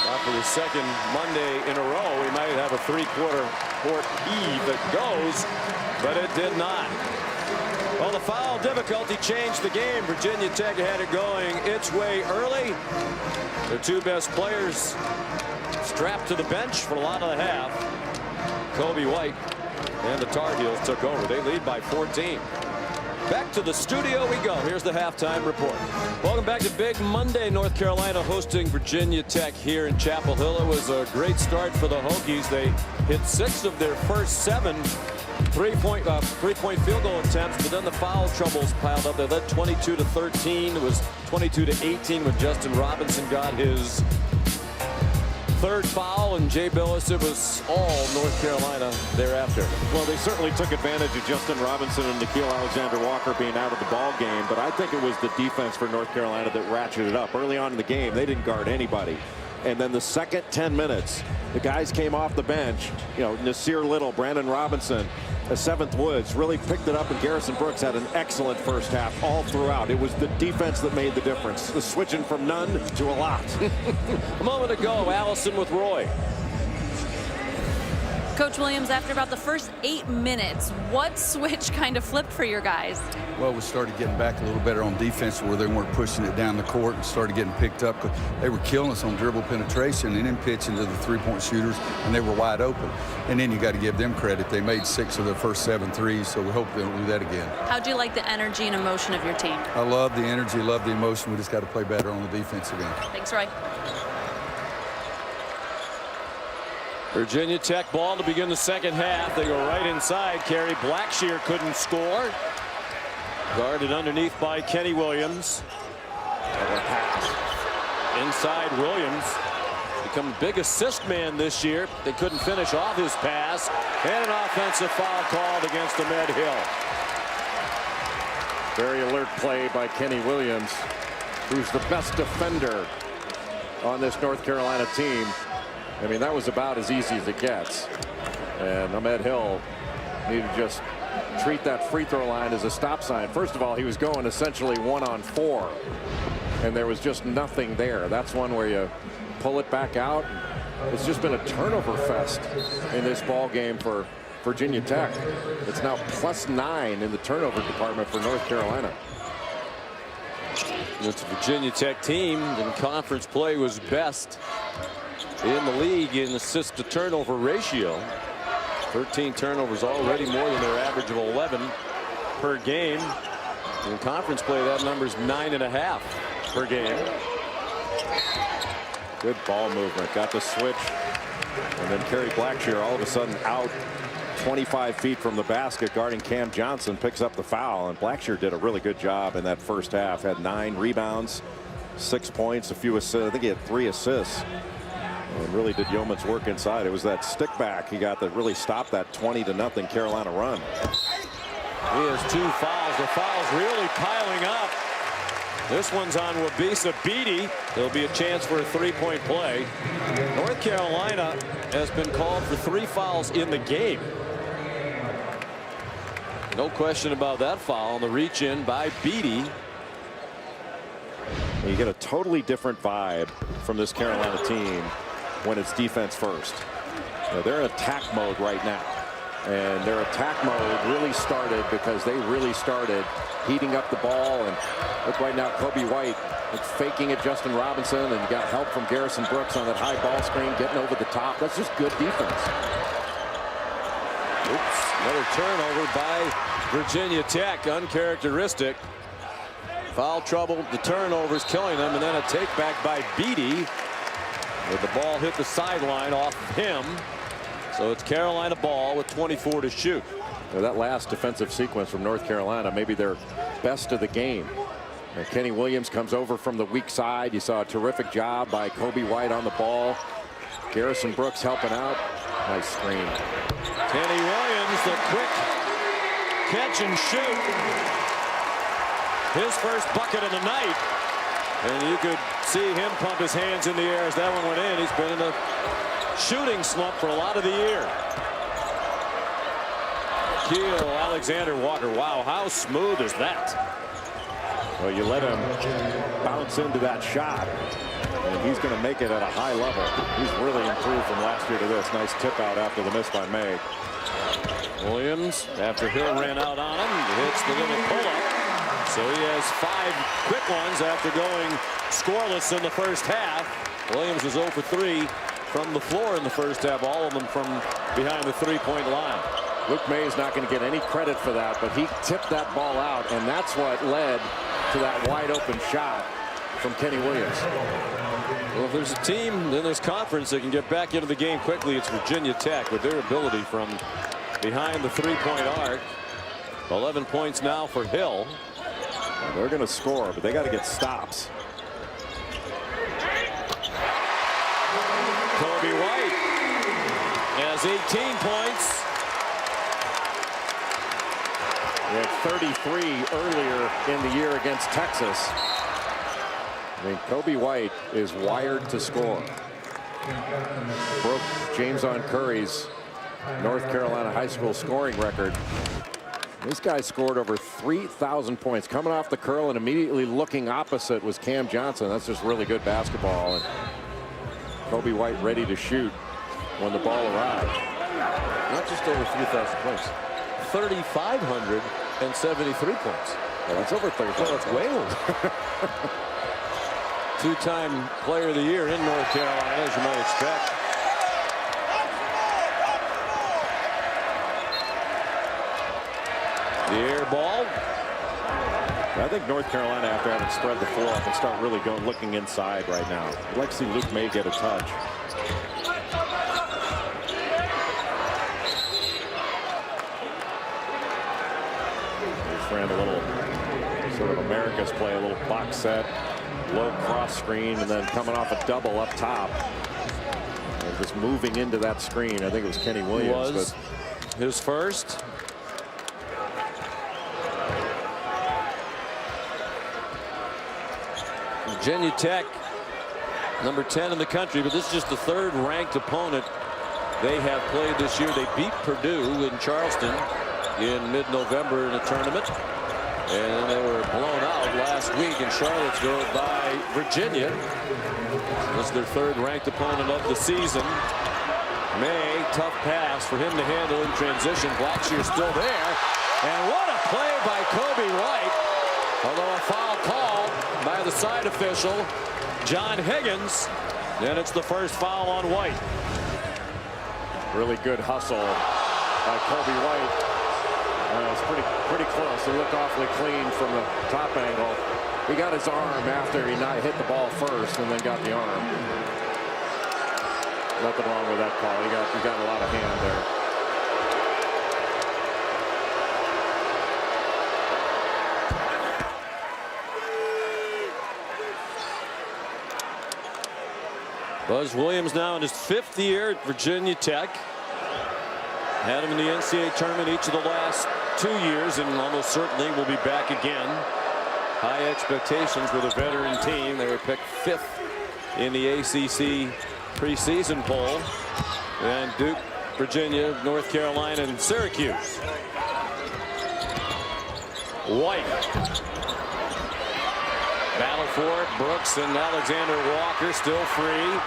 After the second Monday in a row, we might have a 3-quarter court heave that goes, but it did not. Well, the foul difficulty changed the game. Virginia Tech had it going its way early. Their 2 best players strapped to the bench for a lot of the half. Kobe White and the Tar Heels took over. They lead by 14. Back to the studio we go. Here's the halftime report. Welcome back to Big Monday. North Carolina hosting Virginia Tech here in Chapel Hill. It was a great start for the Hokies. They hit 6 of their first 7 three-point field goal attempts, but then the foul troubles piled up. They led 22-13. It was 22-18 when Justin Robinson got his 3rd foul, and Jay Billis, it was all North Carolina thereafter. Well, they certainly took advantage of Justin Robinson and Nickeil Alexander-Walker being out of the ball game, but I think it was the defense for North Carolina that ratcheted up. Early on in the game, they didn't guard anybody. And then the second 10 minutes, the guys came off the bench. You know, Nasir Little, Brandon Robinson, 7th Woods really picked it up, and Garrison Brooks had an excellent first half all throughout. It was the defense that made the difference. The switching from none to a lot. A moment ago, Allison with Roy. Coach Williams, after about the first 8 minutes, what switch kind of flipped for your guys? Well, we started getting back a little better on defense where they weren't pushing it down the court and started getting picked up. They were killing us on dribble penetration and then pitching to the 3-point shooters, and they were wide open. And then you got to give them credit. They made 6 of their first 7 threes, so we hope they'll do that again. How'd you like the energy and emotion of your team? I love the energy, love the emotion. We just got to play better on the defensive end. Thanks, Roy. Virginia Tech ball to begin the second half. They go right inside. Kerry Blackshear couldn't score. Guarded underneath by Kenny Williams. Inside Williams. Become a big assist man this year. They couldn't finish off his pass. And an offensive foul called against Ahmed Hill. Very alert play by Kenny Williams, who's the best defender on this North Carolina team. I mean, that was about as easy as it gets. And Ahmed Hill needed to just treat that free throw line as a stop sign. First of all, he was going essentially 1-on-4, and there was just nothing there. That's one where you pull it back out. It's just been a turnover fest in this ball game for Virginia Tech. It's now +9 in the turnover department for North Carolina. It's a Virginia Tech team in conference play was best in the league in assist to turnover ratio. 13 turnovers already, more than their average of 11 per game. In conference play, that number's 9.5 per game. Good ball movement. Got the switch. And then Kerry Blackshear all of a sudden out 25 feet from the basket guarding Cam Johnson, picks up the foul. And Blackshear did a really good job in that first half. Had 9 rebounds, 6 points, a few assists. I think he had 3 assists. And really did yeoman's work inside. It was that stick back he got that really stopped that 20-0 Carolina run. He has 2 fouls. The fouls really piling up. This one's on Wabisa Beatty. There'll be a chance for a three-point play. North Carolina has been called for 3 fouls in the game. No question about that foul on the reach in by Beatty. You get a totally different vibe from this Carolina team when it's defense first. They're in attack mode right now. And their attack mode really started because they really started heating up the ball. And look right now, Kobe White faking it, Justin Robinson, and you got help from Garrison Brooks on that high ball screen, getting over the top. That's just good defense. Oops, another turnover by Virginia Tech, uncharacteristic. Foul trouble, the turnovers killing them, and then a take back by Beatty. With the ball hit the sideline off of him. So it's Carolina ball with 24 to shoot. That last defensive sequence from North Carolina, maybe their best of the game. And Kenny Williams comes over from the weak side. You saw a terrific job by Kobe White on the ball. Garrison Brooks helping out. Nice screen. Kenny Williams, the quick catch and shoot. His first bucket of the night. And you could see him pump his hands in the air as that one went in. He's been in a shooting slump for a lot of the year. Keel, Alexander Walker. Wow, how smooth is that? Well, you let him bounce into that shot, and he's going to make it at a high level. He's really improved from last year to this. Nice tip out after the miss by May. Williams, after Hill ran out on him, hits the little pull-up. So he has 5 quick ones after going scoreless in the first half. Williams was 0 for 3 from the floor in the first half, all of them from behind the three-point line. Luke May is not going to get any credit for that, but he tipped that ball out, and that's what led to that wide-open shot from Kenny Williams. Well, if there's a team in this conference that can get back into the game quickly, it's Virginia Tech with their ability from behind the three-point arc. 11 points now for Hill. They're going to score, but they got to get stops. Kobe White has 18 points. He had 33 earlier in the year against Texas. I mean, Kobe White is wired to score. Broke James on Curry's North Carolina high school scoring record. This guy scored over 3,000 points coming off the curl, and immediately looking opposite was Cam Johnson. That's just really good basketball. And Kobe White ready to shoot when the ball arrived. Not just over 3,000 points. 3,573 points. Well, that's over 30. Well, that's way over. 2-time player of the year in North Carolina, as you might expect. The air ball. I think North Carolina, after having spread the floor, can start really looking inside right now. I'd like to see Luke May get a touch. Just ran a little sort of America's play, a little box set, low cross screen, and then coming off a double up top. And just moving into that screen. I think it was Kenny Williams. Was his first. Virginia Tech, number 10 in the country, but this is just the 3rd ranked opponent they have played this year. They beat Purdue in Charleston in mid-November in a tournament, and they were blown out last week in Charlottesville by Virginia. This is their 3rd ranked opponent of the season. May, tough pass for him to handle in transition. Blackshear still there, and what a play by Kobe White. Although a foul called by the side official, John Higgins, and it's the first foul on White. Really good hustle by Kobe White. It's pretty close. He looked awfully clean from the top angle. He got his arm after he hit the ball first, and then got the arm. Nothing wrong with that call. He got a lot of hand there. Buzz Williams now in his 5th year at Virginia Tech. Had him in the NCAA tournament each of the last 2 years, and almost certainly will be back again. high expectations with a veteran team. They were picked 5th in the ACC preseason poll. And Duke, Virginia, North Carolina, and Syracuse. White. Battle for it. Brooks and Alexander Walker still free.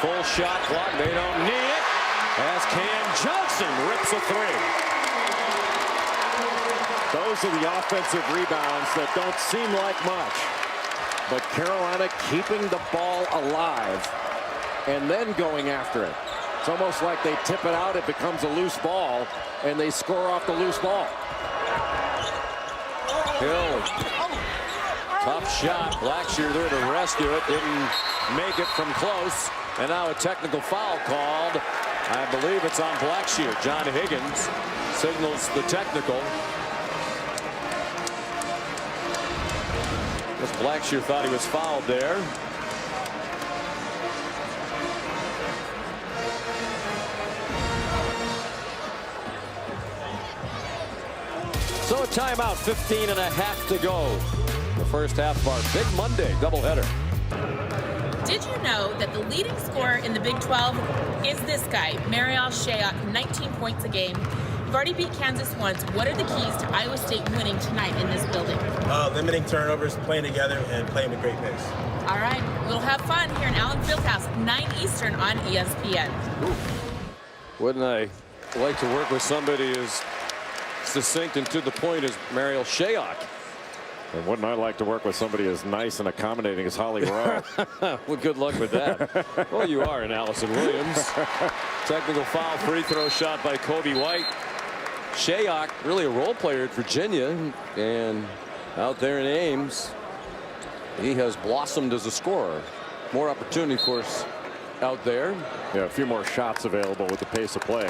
Full shot clock. They don't need it. As Cam Johnson rips a 3. Those are the offensive rebounds that don't seem like much. But Carolina keeping the ball alive and then going after it. It's almost like they tip it out, it becomes a loose ball, and they score off the loose ball. Hill. Tough shot. Blackshear there to rescue it. Didn't make it from close. And now a technical foul called. I believe it's on Blackshear. John Higgins signals the technical. Guess Blackshear thought he was fouled there. So a timeout, 15 and a half to go. The first half of our Big Monday doubleheader. Did you know that the leading scorer in the Big 12 is this guy, Marial Shayok, 19 points a game? You've already beat Kansas once. What are the keys to Iowa State winning tonight in this building? Limiting turnovers, playing together, and playing with great pace. All right, we'll have fun here in Allen Fieldhouse, 9 Eastern on ESPN. Wouldn't I like to work with somebody as succinct and to the point as Marial Shayok? And wouldn't I like to work with somebody as nice and accommodating as Holly Rowe? Well, good luck with that. Well, you are in Allison Williams. Technical foul, free throw shot by Kobe White. Shayok, really a role player at Virginia, and out there in Ames, he has blossomed as a scorer. More opportunity, of course, out there. Yeah, a few more shots available with the pace of play.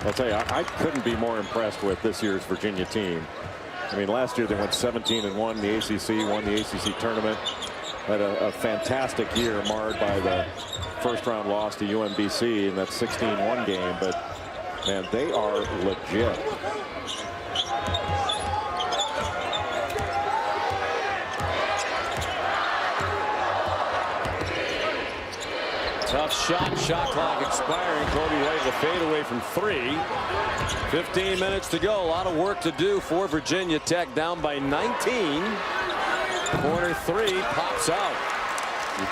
I'll tell you, I couldn't be more impressed with this year's Virginia team. I mean, last year they went 17-1 in the ACC, won the ACC tournament. Had a fantastic year marred by the first-round loss to UMBC in that 16-1 game. But, man, they are legit. Tough shot clock expiring. Kobe White the fadeaway from 3. 15 minutes to go. A lot of work to do for Virginia Tech, down by 19. Corner 3 pops out.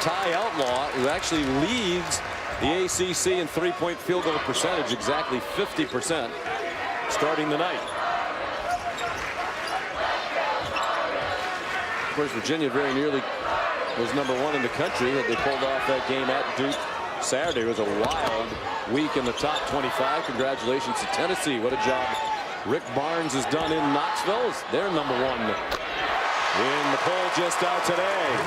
Ty Outlaw, who actually leads the ACC in three-point field goal percentage, exactly 50%, starting the night. Of course, Virginia very nearly was #1 in the country. They pulled off that game at Duke Saturday. It was a wild week in the top 25. Congratulations to Tennessee. What a job Rick Barnes has done in Knoxville. They're #1 in the poll just out today.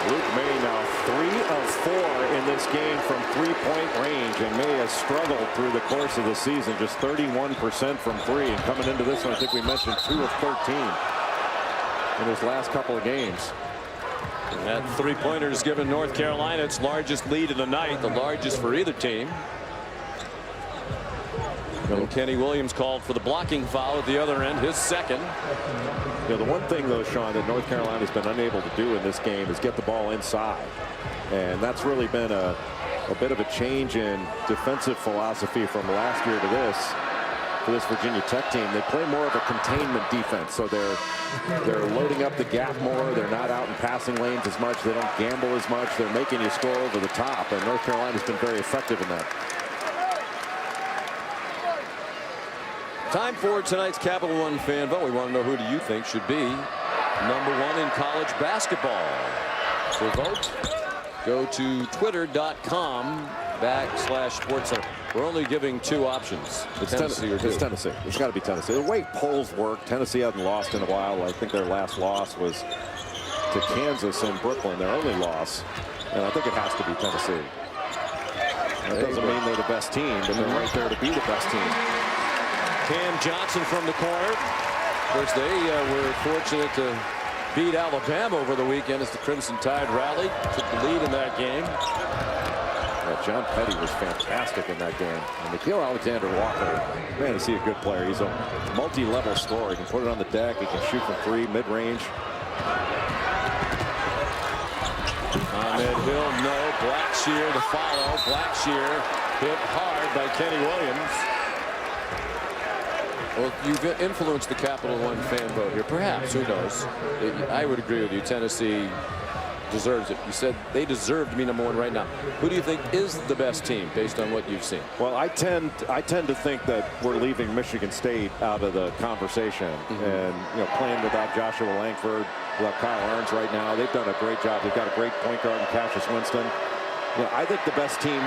Luke May now 3 of 4 in this game from three-point range, and May has struggled through the course of the season, just 31% from 3. And coming into this one, I think we mentioned 2 of 13 in his last couple of games. And that three-pointer has given North Carolina its largest lead of the night, the largest for either team. And Kenny Williams called for the blocking foul at the other end, his second. You know, the one thing, though, Sean, that North Carolina has been unable to do in this game is get the ball inside. And that's really been a bit of a change in defensive philosophy from last year to this. For this Virginia Tech team, they play more of a containment defense, so they're loading up the gap more. They're not out in passing lanes as much. They don't gamble as much. They're making you score over the top, and North Carolina's been very effective in that. Time for tonight's Capital One fan vote. We want to know, who do you think should be #1 in college basketball? To vote, go to twitter.com/SportsCenter. We're only giving 2 options. It's Tennessee or Duke. It's Tennessee. It's got to be Tennessee. The way polls work, Tennessee hasn't lost in a while. I think their last loss was to Kansas in Brooklyn, their only loss. And I think it has to be Tennessee. That doesn't mean they're the best team, but they're right there to be the best team. Cam Johnson from the corner. Of course, they were fortunate to beat Alabama over the weekend as the Crimson Tide rallied, took the lead in that game. Yeah, John Petty was fantastic in that game. And Nikhil Alexander-Walker, man, is he a good player. He's a multi-level scorer. He can put it on the deck. He can shoot from 3, mid-range. Ahmed Hill, no. Blackshear to follow. Blackshear hit hard by Kenny Williams. Well, you've influenced the Capital One fan vote here. Perhaps, who knows? I would agree with you. Tennessee deserves it. You said they deserve to be #1 right now. Who do you think is the best team based on what you've seen? Well, I tend to think that we're leaving Michigan State out of the conversation. And, you know, playing without Joshua Langford, without Kyle Arns right now, they've done a great job. They've got a great point guard in Cassius Winston. You know, I think the best team,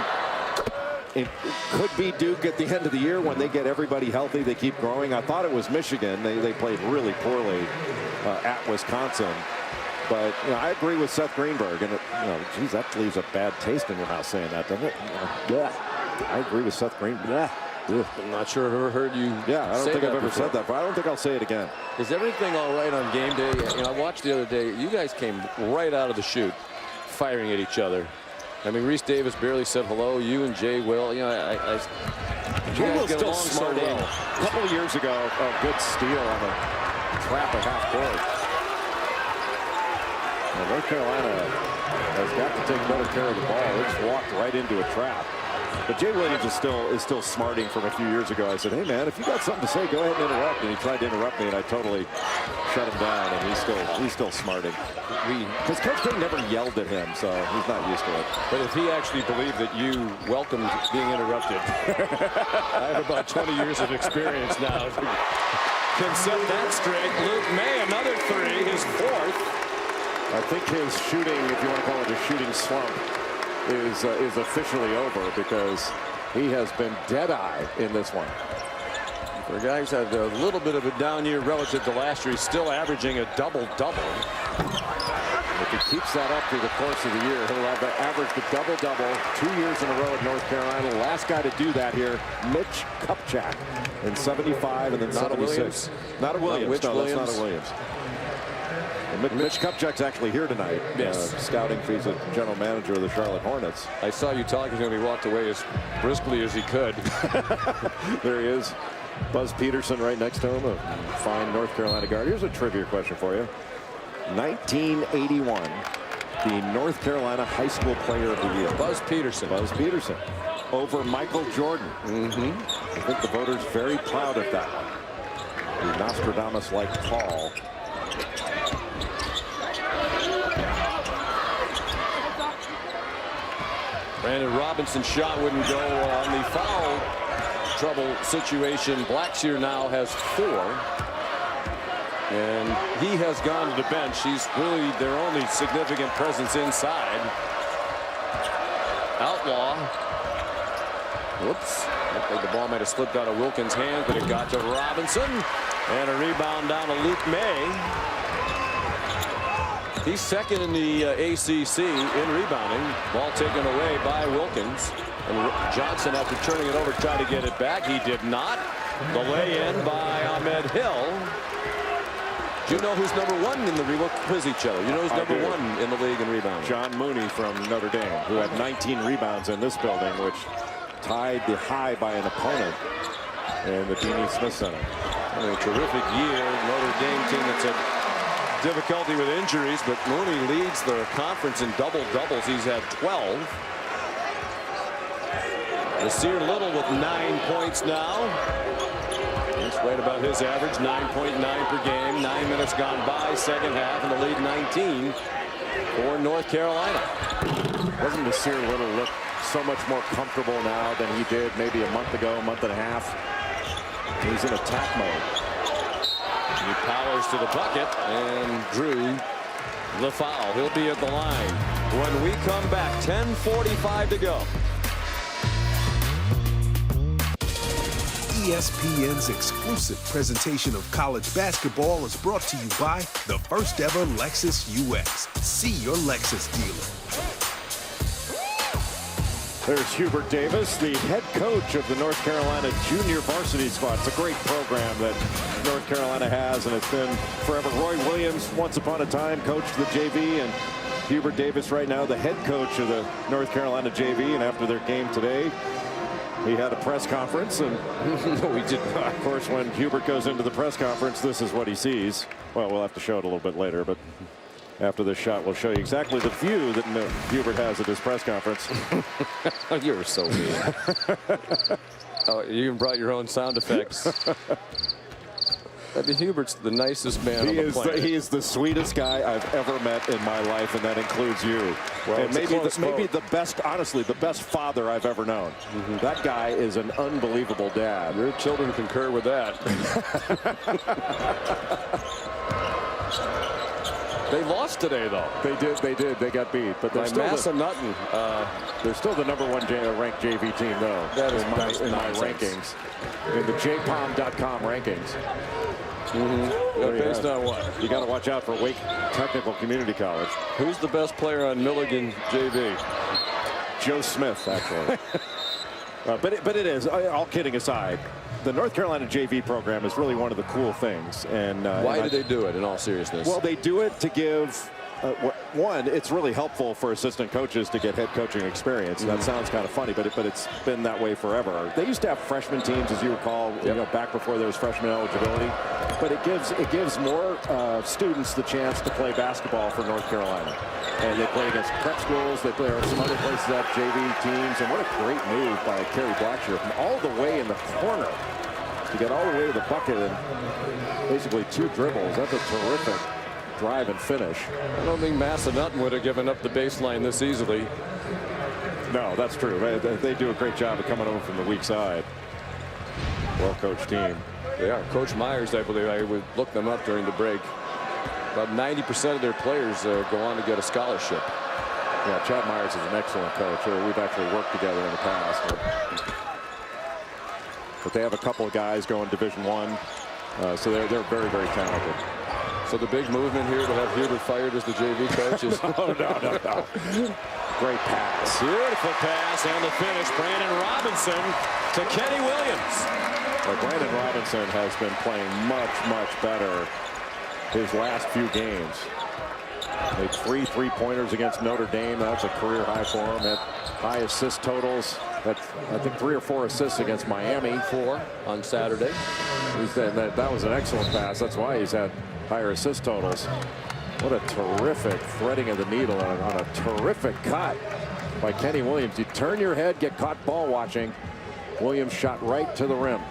it could be Duke at the end of the year when they get everybody healthy. They keep growing. I thought it was Michigan. They played really poorly at Wisconsin. But, you know, I agree with Seth Greenberg. And, you know, geez, that leaves a bad taste in your mouth saying that, doesn't it? Yeah. I agree with Seth Greenberg. I'm not sure I've ever heard you I don't say think that I've ever before. said that, but I don't think I'll say it again. Is everything all right on game day? You know, I watched the other day. You guys came right out of the chute firing at each other. I mean, Reese Davis barely said hello. You and Jay Will. You know, Jay guys Will's get still along so smarting. well. A couple of years ago, a good steal on a trap at half court. And North Carolina has got to take better care of the ball. They just walked right into a trap. But Jay Williams is still smarting from a few years ago. I said, hey man, if you got something to say, go ahead and interrupt. And he tried to interrupt me, and I totally shut him down. And he's still smarting. Because Coach King never yelled at him, so he's not used to it. But if he actually believed that you welcomed being interrupted, I have about 20 years of experience now. Can set that straight. Luke May, another 3, his 4th. I think his shooting, if you want to call it a shooting slump, is officially over because he has been dead-eye in this one. For a guy who's had a little bit of a down year relative to last year, he's still averaging a double-double. If he keeps that up through the course of the year, he'll have averaged a double-double 2 years in a row at North Carolina. Last guy to do that here, Mitch Kupchak in 75 and then Not 76. Not a Williams. No, that's not a Williams. Mitch Kupchak's actually here tonight. Yes. Scouting for he's a general manager of the Charlotte Hornets. I saw you talking to him. He walked away as briskly as he could. There he is. Buzz Peterson right next to him, a fine North Carolina guard. Here's a trivia question for you. 1981, the North Carolina High School Player of the Year. Buzz Peterson. Buzz Peterson over Michael Jordan. I think the voters very proud of that one. The Nostradamus-like call. Brandon Robinson's shot wouldn't go on the foul trouble situation. Blackshear now has 4. And he has gone to the bench. He's really their only significant presence inside. Outlaw. Whoops. Looked like the ball might have slipped out of Wilkins' hand, but it got to Robinson. And a rebound down to Luke May. He's second in the ACC in rebounding. Ball taken away by Wilkins. And Johnson, after turning it over, tried to get it back. He did not. The lay-in by Ahmed Hill. Do you know who's #1 in the league? We'll quiz each other. You know who's #1 in the league in rebounding? John Mooney from Notre Dame, who had 19 rebounds in this building, which tied the high by an opponent in the Deanie Smith Center. A terrific year. Notre Dame team that's had difficulty with injuries, but Mooney leads the conference in double-doubles. He's had 12. Nasir Little with 9 points now. That's right about his average, 9.9 per game. 9 minutes gone by, second half, and the lead 19 for North Carolina. Doesn't Nasir Little look so much more comfortable now than he did maybe a month ago, a month and a half? He's in attack mode. He powers to the bucket and drew the foul. He'll be at the line when we come back. 10:45 to go. ESPN's exclusive presentation of college basketball is brought to you by the first ever Lexus UX. See your Lexus dealer. There's Hubert Davis, the head coach of the North Carolina junior varsity squad. It's a great program that North Carolina has, and it's been forever. Roy Williams, once upon a time, coached the JV, and Hubert Davis right now, the head coach of the North Carolina JV, and after their game today, he had a press conference, and we did not. Of course, when Hubert goes into the press conference, this is what he sees. Well, we'll have to show it a little bit later, but after this shot, we'll show you exactly the view that Hubert has at his press conference. You're so mean. Oh, you even brought your own sound effects. I mean, Hubert's the nicest man on the planet. He is the sweetest guy I've ever met in my life, and that includes you. Well, and maybe the best, honestly, the best father I've ever known. That guy is an unbelievable dad. Your children concur with that. They lost today, though. They did. They got beat. But they're still they're still the #1 ranked JV team, though. That is in my rankings. In the jpom.com rankings. Based on what? You got to watch out for Wake Technical Community College. Who's the best player on Milligan JV? Joe Smith, actually. But it is, all kidding aside, the North Carolina JV program is really one of the cool things. And why do they do it, in all seriousness? Well, they do it to give, one, it's really helpful for assistant coaches to get head coaching experience. That sounds kind of funny, but it's been that way forever. They used to have freshman teams, as you recall, you know, back before there was freshman eligibility. But it gives more students the chance to play basketball for North Carolina. And they play against prep schools. They play some other places that JV teams. And what a great move by Kerry Blackshear from all the way in the corner to get all the way to the bucket and basically 2 dribbles. That's a terrific drive and finish. I don't think Massanutten would have given up the baseline this easily. No, that's true. They do a great job of coming over from the weak side. Well-coached team. They are. Coach Myers, I believe, I would look them up during the break. About 90% of their players go on to get a scholarship. Yeah, Chad Myers is an excellent coach. We've actually worked together in the past. But they have a couple of guys going Division I, so they're very, very talented. So the big movement here to have Hubert fired as the JV coach is... no. Great pass. Beautiful pass and the finish. Brandon Robinson to Kenny Williams. Well, Brandon Robinson has been playing much, much better his last few games. Made 3 3-pointers against Notre Dame. That's a career high for him. Had high assist totals. Had, I think, 3 or 4 assists against Miami. 4 on Saturday. That was an excellent pass. That's why he's had higher assist totals. What a terrific threading of the needle on a terrific cut by Kenny Williams. You turn your head, get caught ball watching. Williams shot right to the rim.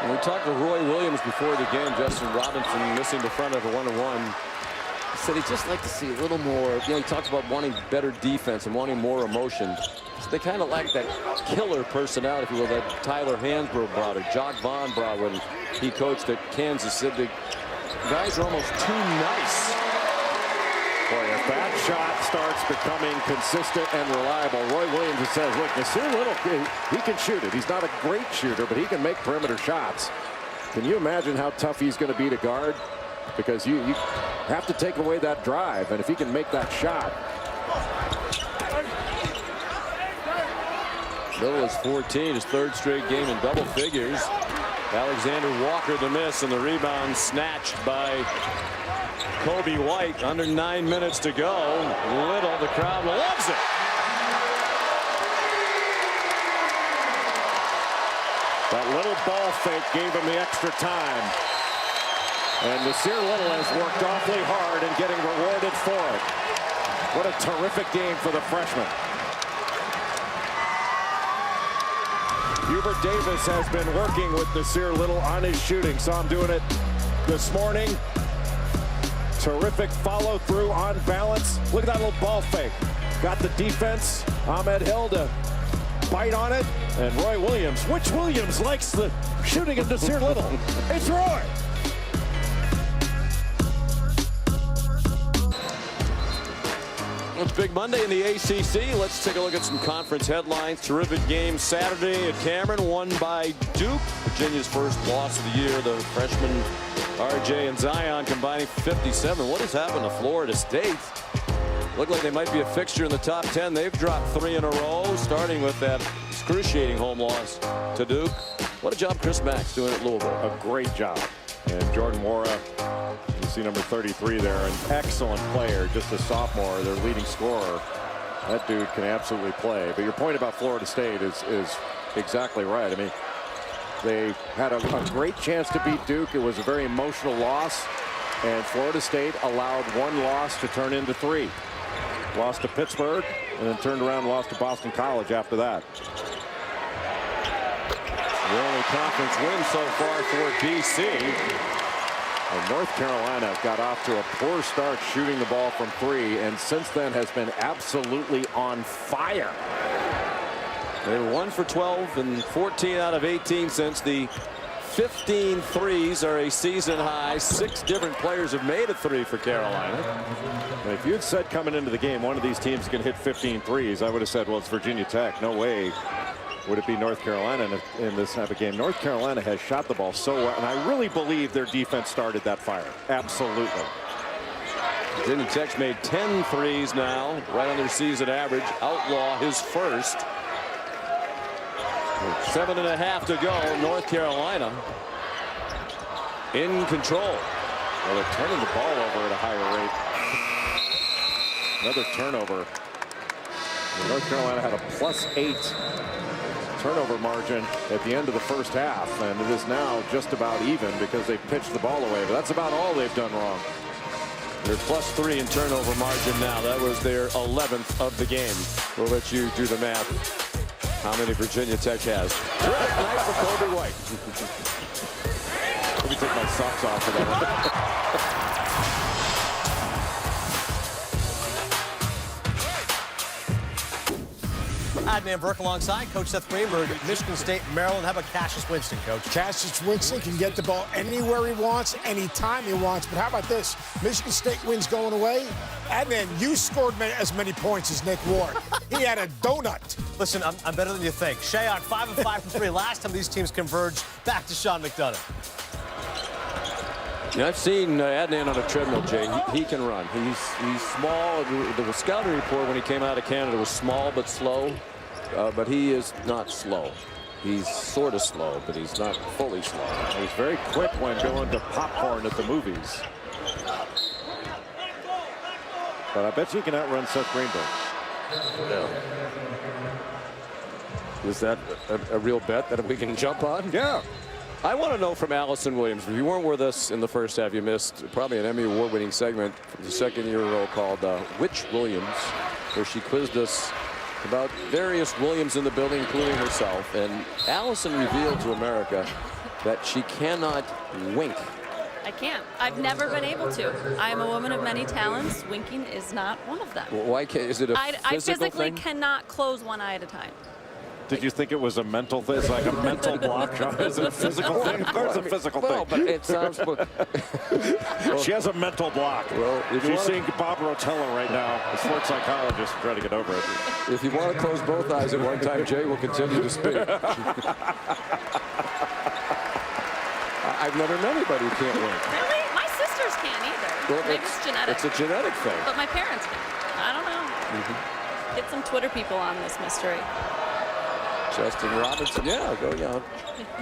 When we talked to Roy Williams before the game, Justin Robinson missing the front of a 1-on-1. He said he'd just like to see a little more. You know, he talked about wanting better defense and wanting more emotion. So they kind of lack that killer personality, if you will, that Tyler Hansbrough brought, or Jock Vaughn brought when he coached at Kansas City. The guys are almost too nice. Boy, if that shot starts becoming consistent and reliable, Roy Williams says, look, Nasir Little, he can shoot it. He's not a great shooter, but he can make perimeter shots. Can you imagine how tough he's going to be to guard? Because you have to take away that drive, and if he can make that shot. Little is 14, his 3rd straight game in double figures. Alexander Walker the miss, and the rebound snatched by Kobe White. Under 9 minutes to go. Little, the crowd loves it. That little ball fake gave him the extra time. And Nasir Little has worked awfully hard and getting rewarded for it. What a terrific game for the freshman. Hubert Davis has been working with Nasir Little on his shooting. Saw him doing it this morning. Terrific follow through on balance. Look at that little ball fake. Got the defense. Ahmed Hill to bite on it. And Roy Williams. Which Williams likes the shooting of Nasir Little? It's Roy. It's Big Monday in the ACC. Let's take a look at some conference headlines. Terrific game Saturday at Cameron, won by Duke. Virginia's first loss of the year. The freshmen RJ and Zion combining 57. What has happened to Florida State? Look like they might be a fixture in the top 10. They've dropped 3 in a row, starting with that excruciating home loss to Duke. What a job Chris Mack's doing at Louisville. A great job. And Jordan Nwora see number 33 there, an excellent player, just a sophomore, their leading scorer. That dude can absolutely play. But your point about Florida State is exactly right. I mean, they had a great chance to beat Duke. It was a very emotional loss, and Florida State allowed one loss to turn into 3. Lost to Pittsburgh, and then turned around and lost to Boston College after that. The only conference win so far for BC. And North Carolina got off to a poor start shooting the ball from 3, and since then has been absolutely on fire. They were 1 for 12 and 14 out of 18 since the 15 threes are a season high. 6 different players have made a 3 for Carolina. And if you had said coming into the game one of these teams can hit 15 threes, I would have said, well, it's Virginia Tech. No way would it be North Carolina in this type of game. North Carolina has shot the ball so well, and I really believe their defense started that fire. Absolutely. Virginia Tech's made 10 threes now, right on their season average. Outlaw his first. 7.5 to go. North Carolina in control. Well, they're turning the ball over at a higher rate. Another turnover. And North Carolina had a +8 turnover margin at the end of the first half, and it is now just about even because they pitched the ball away. But that's about all they've done wrong. They're +3 in turnover margin now. That was their 11th of the game. We'll let you do the math. How many Virginia Tech has? Terrific night for Kobe White. Let me take my socks off for that. Adnan Burke alongside Coach Seth Greenberg, Michigan State, Maryland. How about Cassius Winston, Coach? Cassius Winston can get the ball anywhere he wants, anytime he wants. But how about this? Michigan State wins going away. Adnan, you scored as many points as Nick Ward. He had a donut. Listen, I'm better than you think. Shayok 5 of 5 from 3. Last time these teams converged. Back to Sean McDonough. Yeah, I've seen Adnan on a treadmill, Jay. He can run. He's small. The scouting report when he came out of Canada was small but slow. But he is not slow. He's sort of slow, but he's not fully slow. He's very quick when going to popcorn at the movies. But I bet you can outrun Seth Greenberg. Yeah. Is that a real bet that we can jump on? Yeah. I want to know from Allison Williams. If you weren't with us in the first half, you missed probably an Emmy award-winning segment from the second year in a row called Which Williams, where she quizzed us about various Williams in the building, including herself. And Allison revealed to America that she cannot wink. I can't. I've never been able to. I am a woman of many talents. Winking is not one of them. Well, why can't? Is it a I physically thing? cannot close one eye at a time. Did you think it was a mental thing? It's like a mental block. Is it a physical thing? Of course, it's a physical thing. But it sounds. She has a mental block. Well, she's seeing Bob Rotella right now, a sports psychologist, to try to get over it. If you want to close both eyes at one time, Jay will continue to speak. I've never met anybody who can't wink. Really? My sisters can't either. Well, Maybe it's genetic. It's a genetic thing. But my parents can. I don't know. Get some Twitter people on this mystery. Justin Robinson, yeah, go yeah.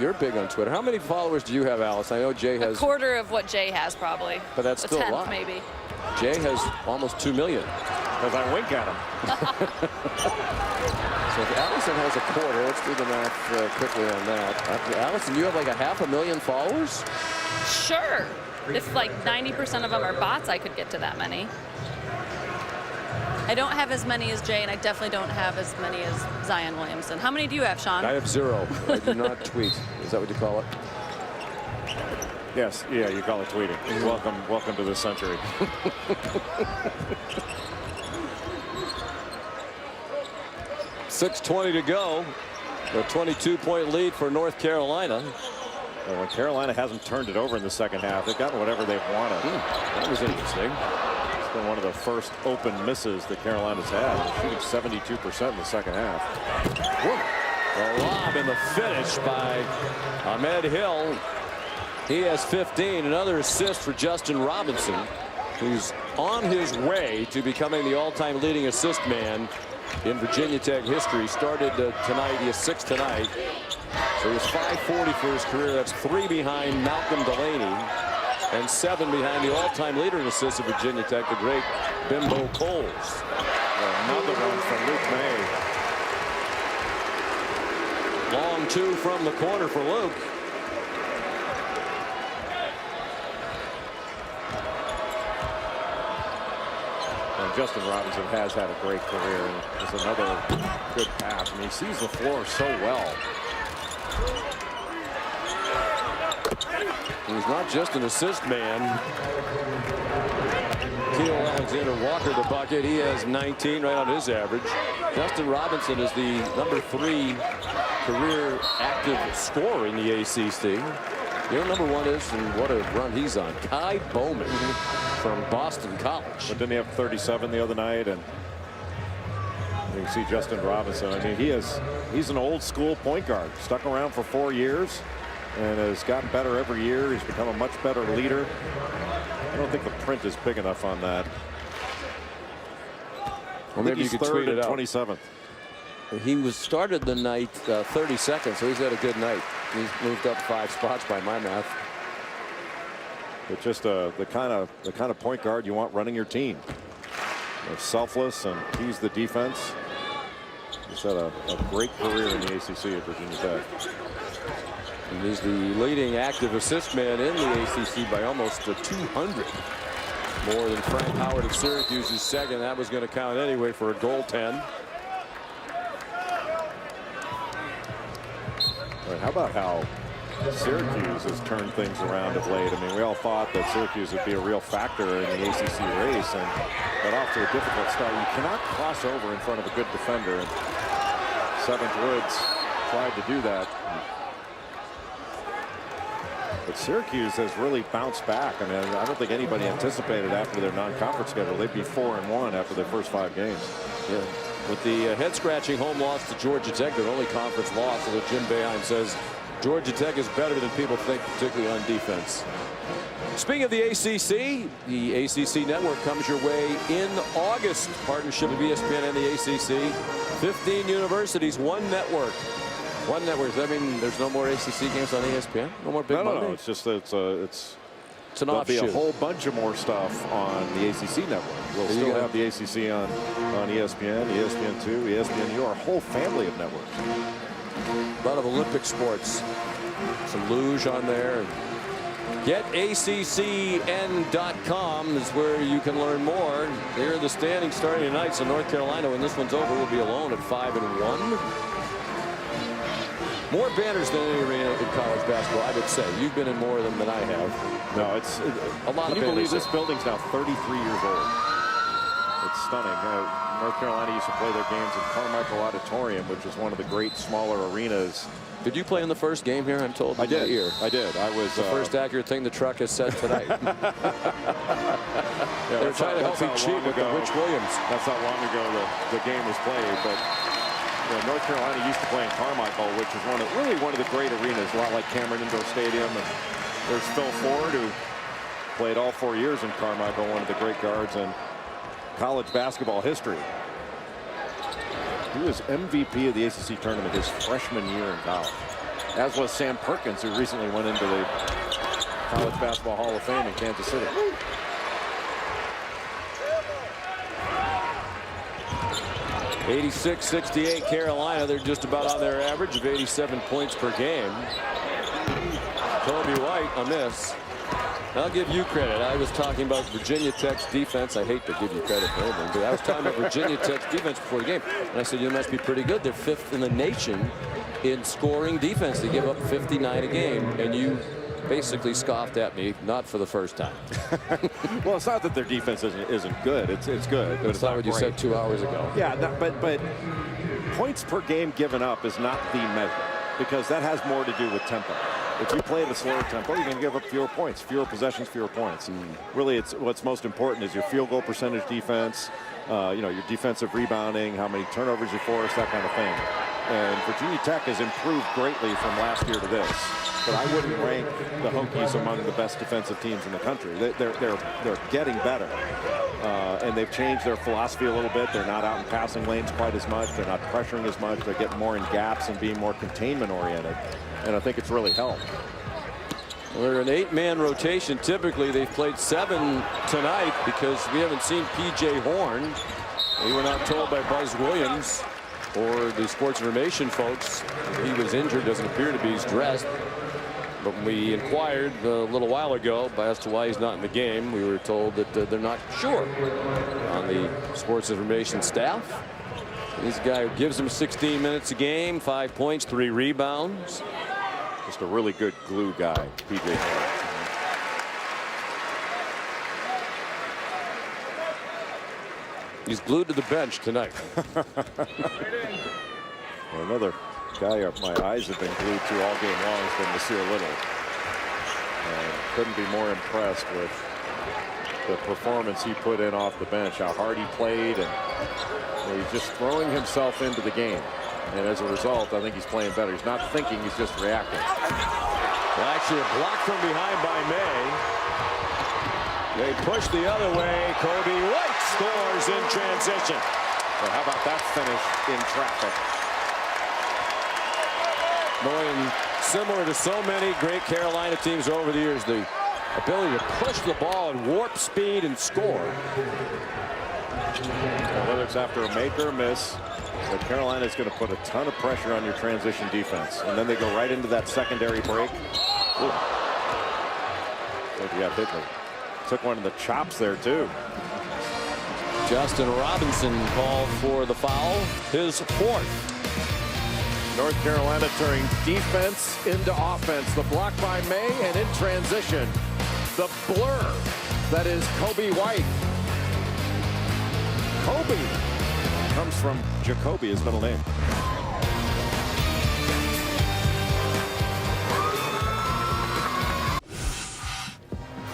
You're big on Twitter. How many followers do you have, Alice? I know Jay has. A quarter of what Jay has, probably. But that's still a lot. Maybe. Jay has almost 2 million. Because I wink at him. So if Allison has a quarter, let's do the math quickly on that. Allison, you have like 500,000 followers? Sure. If like 90% of them are bots, I could get to that many. I don't have as many as Jay, and I definitely don't have as many as Zion Williamson. How many do you have, Sean? I have 0. I do not tweet. Is that what you call it? Yes, yeah, you call it tweeting. Welcome to this century. .620 to go. A 22-point lead for North Carolina. Well, when Carolina hasn't turned it over in the second half, they've gotten whatever they've wanted. That was interesting. It's been one of the first open misses that Carolina's had. Shooting 72% in the second half. The lob and the finish by Ahmed Hill. He has 15. Another assist for Justin Robinson, who's on his way to becoming the all-time leading assist man in Virginia Tech history. Started tonight. He has 6 tonight. So he has 540 for his career. That's 3 behind Malcolm Delaney. and 7 behind the all-time leader in assists of Virginia Tech, the great Bimbo Coles. Another one from Luke May. Long 2 from the corner for Luke. And Justin Robinson has had a great career. And it's another good pass. I mean, he sees the floor so well. He's not just an assist man. Keel Alexander Walker the bucket. He has 19 right on his average. Justin Robinson is the #3 career active scorer in the ACC. You know, #1 is, and what a run he's on, Kai Bowman from Boston College. But didn't he have 37 the other night? And you can see Justin Robinson. I mean, he's an old school point guard. Stuck around for 4 years and has gotten better every year. He's become a much better leader. I don't think the print is big enough on that. Well, maybe you could tweet it out. 27th. He was started the night 32nd, so he's had a good night. He's moved up 5 spots by my math. It's just the kind of point guard you want running your team. They're selfless, and he's the defense. He's had a great career in the ACC at Virginia Tech. And he's the leading active assist man in the ACC by almost 200. More than Frank Howard of Syracuse is second. That was going to count anyway for a goaltend. How about how Syracuse has turned things around of late? I mean, we all thought that Syracuse would be a real factor in the ACC race, and got off to a difficult start. You cannot cross over in front of a good defender, and Seventh Woods tried to do that. But Syracuse has really bounced back. I mean, I don't think anybody anticipated after their non-conference schedule they'd be 4-1 after their first 5 games. Yeah. With the head-scratching home loss to Georgia Tech, their only conference loss, although Jim Boeheim says Georgia Tech is better than people think, particularly on defense. Speaking of the ACC network comes your way in August. Partnership of ESPN and the ACC. 15 universities, 1 network. 1 network. Does that mean there's no more ACC games on ESPN? No more Big Monday? No. It's just it's an there'll offshoot. be a whole bunch of more stuff on the ACC network. We'll still have the ACC on ESPN, ESPN2, ESPNU, our whole family of networks. A lot of Olympic sports. Some luge on there. GetACCN.com is where you can learn more. Here are the standings starting tonight. So North Carolina, when this one's over, will be alone at 5-1. More banners than any arena in college basketball, I would say. You've been in more of them than I have. No, it's a lot of banners. Can you believe this building's now 33 years old? It's stunning. North Carolina used to play their games in Carmichael Auditorium, which is one of the great smaller arenas. Did you play in the first game here? I'm told. I did. I did. I was the first accurate thing the truck has said tonight. They're trying to help me cheat with the Rich Williams. That's not long ago the game was played, but North Carolina used to play in Carmichael, which is really one of the great arenas, a lot like Cameron Indoor Stadium. And there's Phil Ford, who played all 4 years in Carmichael, one of the great guards in college basketball history. He was MVP of the ACC tournament his freshman year in college, as was Sam Perkins, who recently went into the College Basketball Hall of Fame in Kansas City. '86-68 Carolina. They're just about on their average of 87 points per game. Kobe White on this. I'll give you credit. I was talking about Virginia Tech's defense. I hate to give you credit for anything, but I was talking about Virginia Tech's defense before the game. And I said, you must be pretty good. They're 5th in the nation in scoring defense. They give up 59 a game. And you basically scoffed at me, not for the first time. Well, it's not that their defense isn't good. It's good. But it's not what you said 2 hours ago. Yeah, but points per game given up is not the measure, because that has more to do with tempo. If you play at a slower tempo, you're going to give up fewer points, fewer possessions, fewer points. Really, it's what's most important is your field goal percentage defense, your defensive rebounding, how many turnovers you force, that kind of thing. And Virginia Tech has improved greatly from last year to this. But I wouldn't rank the Hokies among the best defensive teams in the country. They're getting better. And they've changed their philosophy a little bit. They're not out in passing lanes quite as much. They're not pressuring as much. They're getting more in gaps and being more containment oriented. And I think it's really helped. They're an 8-man rotation. Typically, they've played 7 tonight because we haven't seen P.J. Horn. We were not told by Buzz Williams or the sports information folks he was injured. Doesn't appear to be. He's dressed. But when we inquired a little while ago as to why he's not in the game, we were told that they're not sure on the sports information staff. This guy gives him 16 minutes a game, 5 points, 3 rebounds. Just a really good glue guy, P.J. Horn. He's glued to the bench tonight. Another guy my eyes have been glued to all game long has been Nasir Little. Couldn't be more impressed with the performance he put in off the bench, how hard he played, and he's just throwing himself into the game. And as a result, I think he's playing better. He's not thinking, he's just reacting. Well, actually, a block from behind by May. They push the other way. Kobe White scores in transition. Well, how about that finish in traffic? Boy, and similar to so many great Carolina teams over the years, the ability to push the ball at warp speed and score. Now, whether it's after a make or a miss, but Carolina is going to put a ton of pressure on your transition defense. And then they go right into that secondary break. Yeah, Bidley took one of the chops there, too. Justin Robinson called for the foul, his 4th. North Carolina turning defense into offense. The block by May, and in transition, the blur that is Kobe White. Kobe comes from Jacoby, his middle name.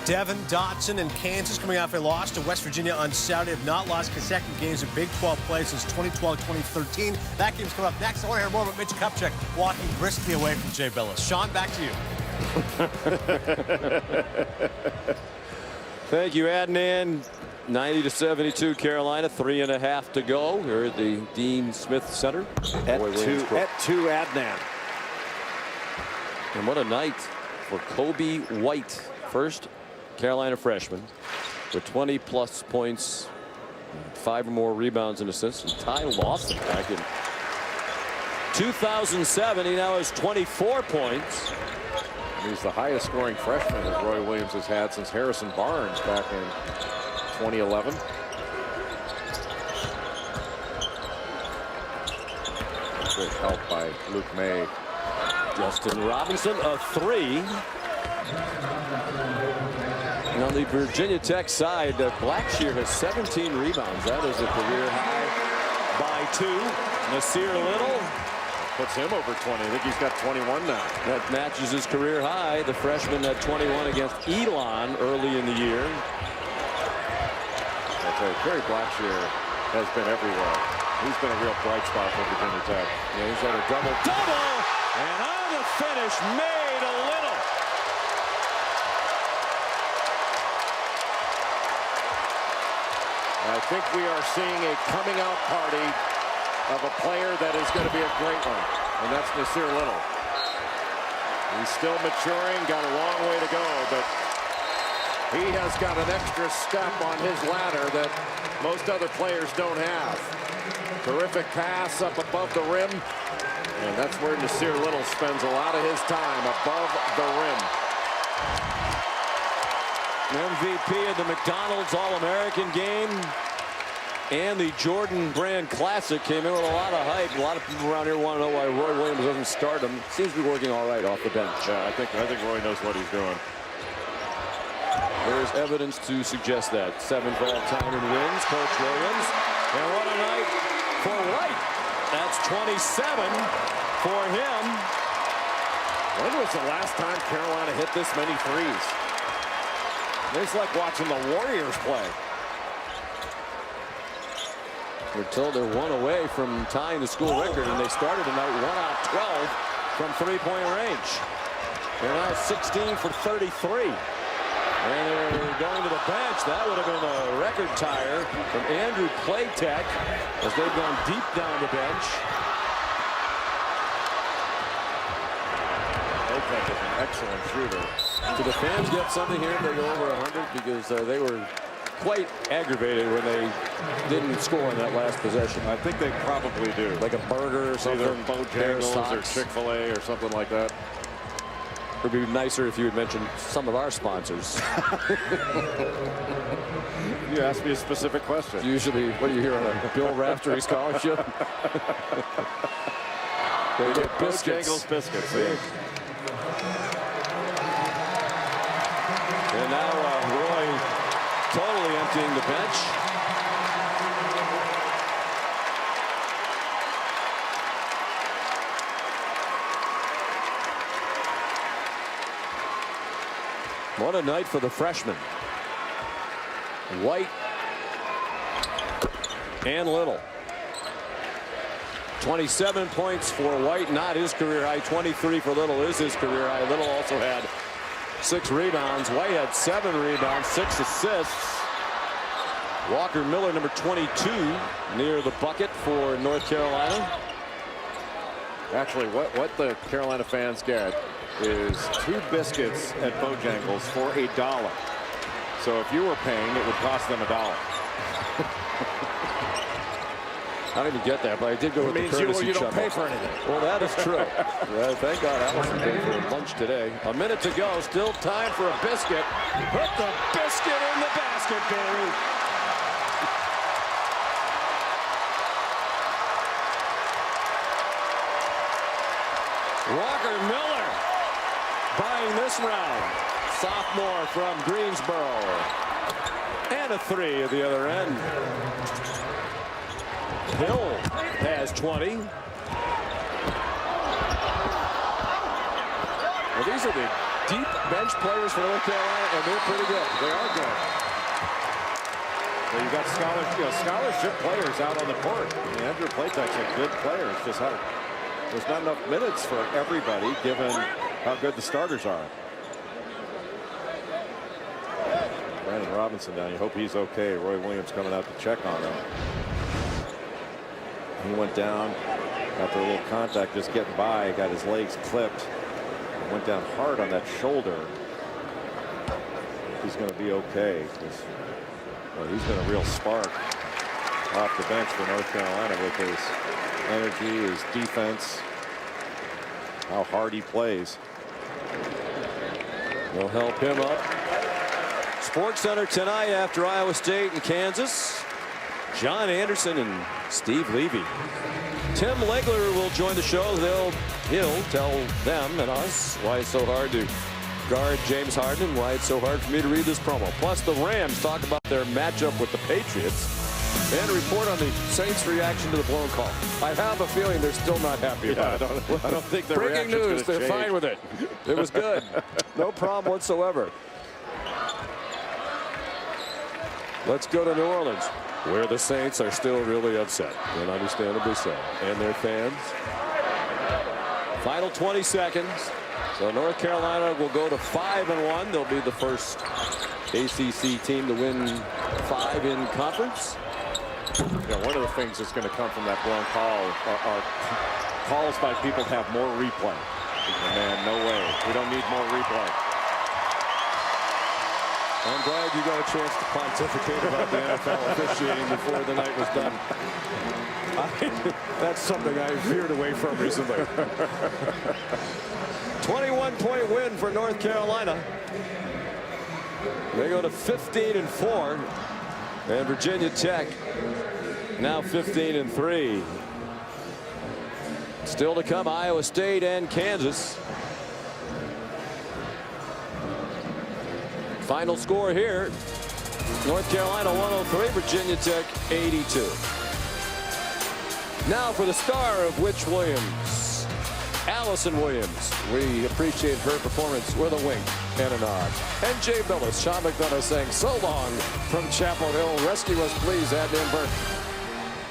Devin Dotson and Kansas coming off a loss to West Virginia on Saturday have not lost consecutive games in Big 12 play since 2012-2013. That game's coming up next. I want to hear more about Mitch Kupchak walking briskly away from Jay Billis. Sean, back to you. Thank you, Adnan. 90-72 Carolina, 3.5 to go here at the Dean Smith Center. At two, Adnan. And what a night for Kobe White, first Carolina freshman, with 20+ points, 5 or more rebounds and assists. And Ty Lawson back in 2007. He now has 24 points. He's the highest scoring freshman that Roy Williams has had since Harrison Barnes back in 2011. Great help by Luke May. Justin Robinson, a 3. And on the Virginia Tech side, Blackshear has 17 rebounds. That is a career high by 2. Nasir Little puts him over 20. I think he's got 21 now. That matches his career high. The freshman had 21 against Elon early in the year. Kerry Blackshear has been everywhere. He's been a real bright spot for Virginia Tech. Yeah, he's had a double-double. And on the finish, made a little. I think we are seeing a coming out party of a player that is going to be a great one, and that's Nasir Little. He's still maturing, got a long way to go, but he has got an extra step on his ladder that most other players don't have. Terrific pass up above the rim, and that's where Nasir Little spends a lot of his time, above the rim. MVP of the McDonald's All-American game and the Jordan Brand Classic came in with a lot of hype. A lot of people around here want to know why Roy Williams doesn't start him. Seems to be working all right off the bench. Yeah, I think Roy knows what he's doing. There's evidence to suggest that. 7th all-time in wins, Coach Williams. And what a night for White. That's 27 for him. When was the last time Carolina hit this many threes? It's like watching the Warriors play. We're told they're 1 away from tying the school record, and they started tonight 1 out of 12 from 3-point range. They're now 16 for 33. And they're going to the bench. That would have been a record tire from Andrew Platek as they've gone deep down the bench. Platek is an excellent shooter. Do the fans get something here if they go over 100? Because they were quite aggravated when they didn't score in that last possession. I think they probably do. Like a burger or something. Either Bojangles or Chick-fil-A or something like that. It would be nicer if you had mentioned some of our sponsors. You asked me a specific question. Usually, what do you hear on a Bill Raftery scholarship? They get Bojangles biscuits. Yeah. And now Roy totally emptying the bench. What a night for the freshman. White and Little. 27 points for White, not his career high. 23 for Little is his career high. Little also had 6 rebounds. White had 7 rebounds, 6 assists. Walker Miller, number 22, near the bucket for North Carolina. Actually, what the Carolina fans get is 2 biscuits at Bojangles for $1. So if you were paying, it would cost them $1. I don't even get that, but I did go with the courtesy you don't shuttle. pay for anything. Well, that is true. Well, thank God Allison paid for lunch today. A minute to go. Still time for a biscuit. Put the biscuit in the basket, baby. Walker Miller buying this round. Sophomore from Greensboro. And a 3 at the other end. Hill has 20. Well, these are the deep bench players for North Carolina, and they're pretty good. They are good. Well, you got scholarship players out on the court. Andrew Platek's a good player. It's just there's not enough minutes for everybody, given how good the starters are. Brandon Robinson down. You hope he's okay. Roy Williams coming out to check on him. He went down after a little contact, just getting by, got his legs clipped, went down hard on that shoulder. He's going to be okay. Well, he's been a real spark off the bench for North Carolina with his energy, his defense, how hard he plays. Will help him up. Sports Center tonight after Iowa State and Kansas. John Anderson and Steve Levy. Tim Legler will join the show. He'll tell them and us why it's so hard to guard James Harden and why it's so hard for me to read this promo. Plus, the Rams talk about their matchup with the Patriots and report on the Saints' reaction to the blown call. I have a feeling they're still not happy about it. I don't think their breaking news. They're fine with it. It was good. No problem whatsoever. Let's go to New Orleans, where the Saints are still really upset, and understandably so, and their fans. Final 20 seconds. So North Carolina will go to 5-1. They'll be the first ACC team to win 5 in conference. Yeah, one of the things that's going to come from that blown call are calls by people to have more replay. Man, no way. We don't need more replay. I'm glad you got a chance to pontificate about the NFL officiating before the night was done. That's something I veered away from recently. 21-point win for North Carolina. They go to 15-4. And Virginia Tech now 15-3. Still to come, Iowa State and Kansas. Final score here, North Carolina 103, Virginia Tech 82. Now for the star of Witch Williams, Allison Williams. We appreciate her performance with a wink and a nod. And Jay Billis, Sean McDonough saying so long from Chapel Hill. Rescue us, please, Adnan Burke.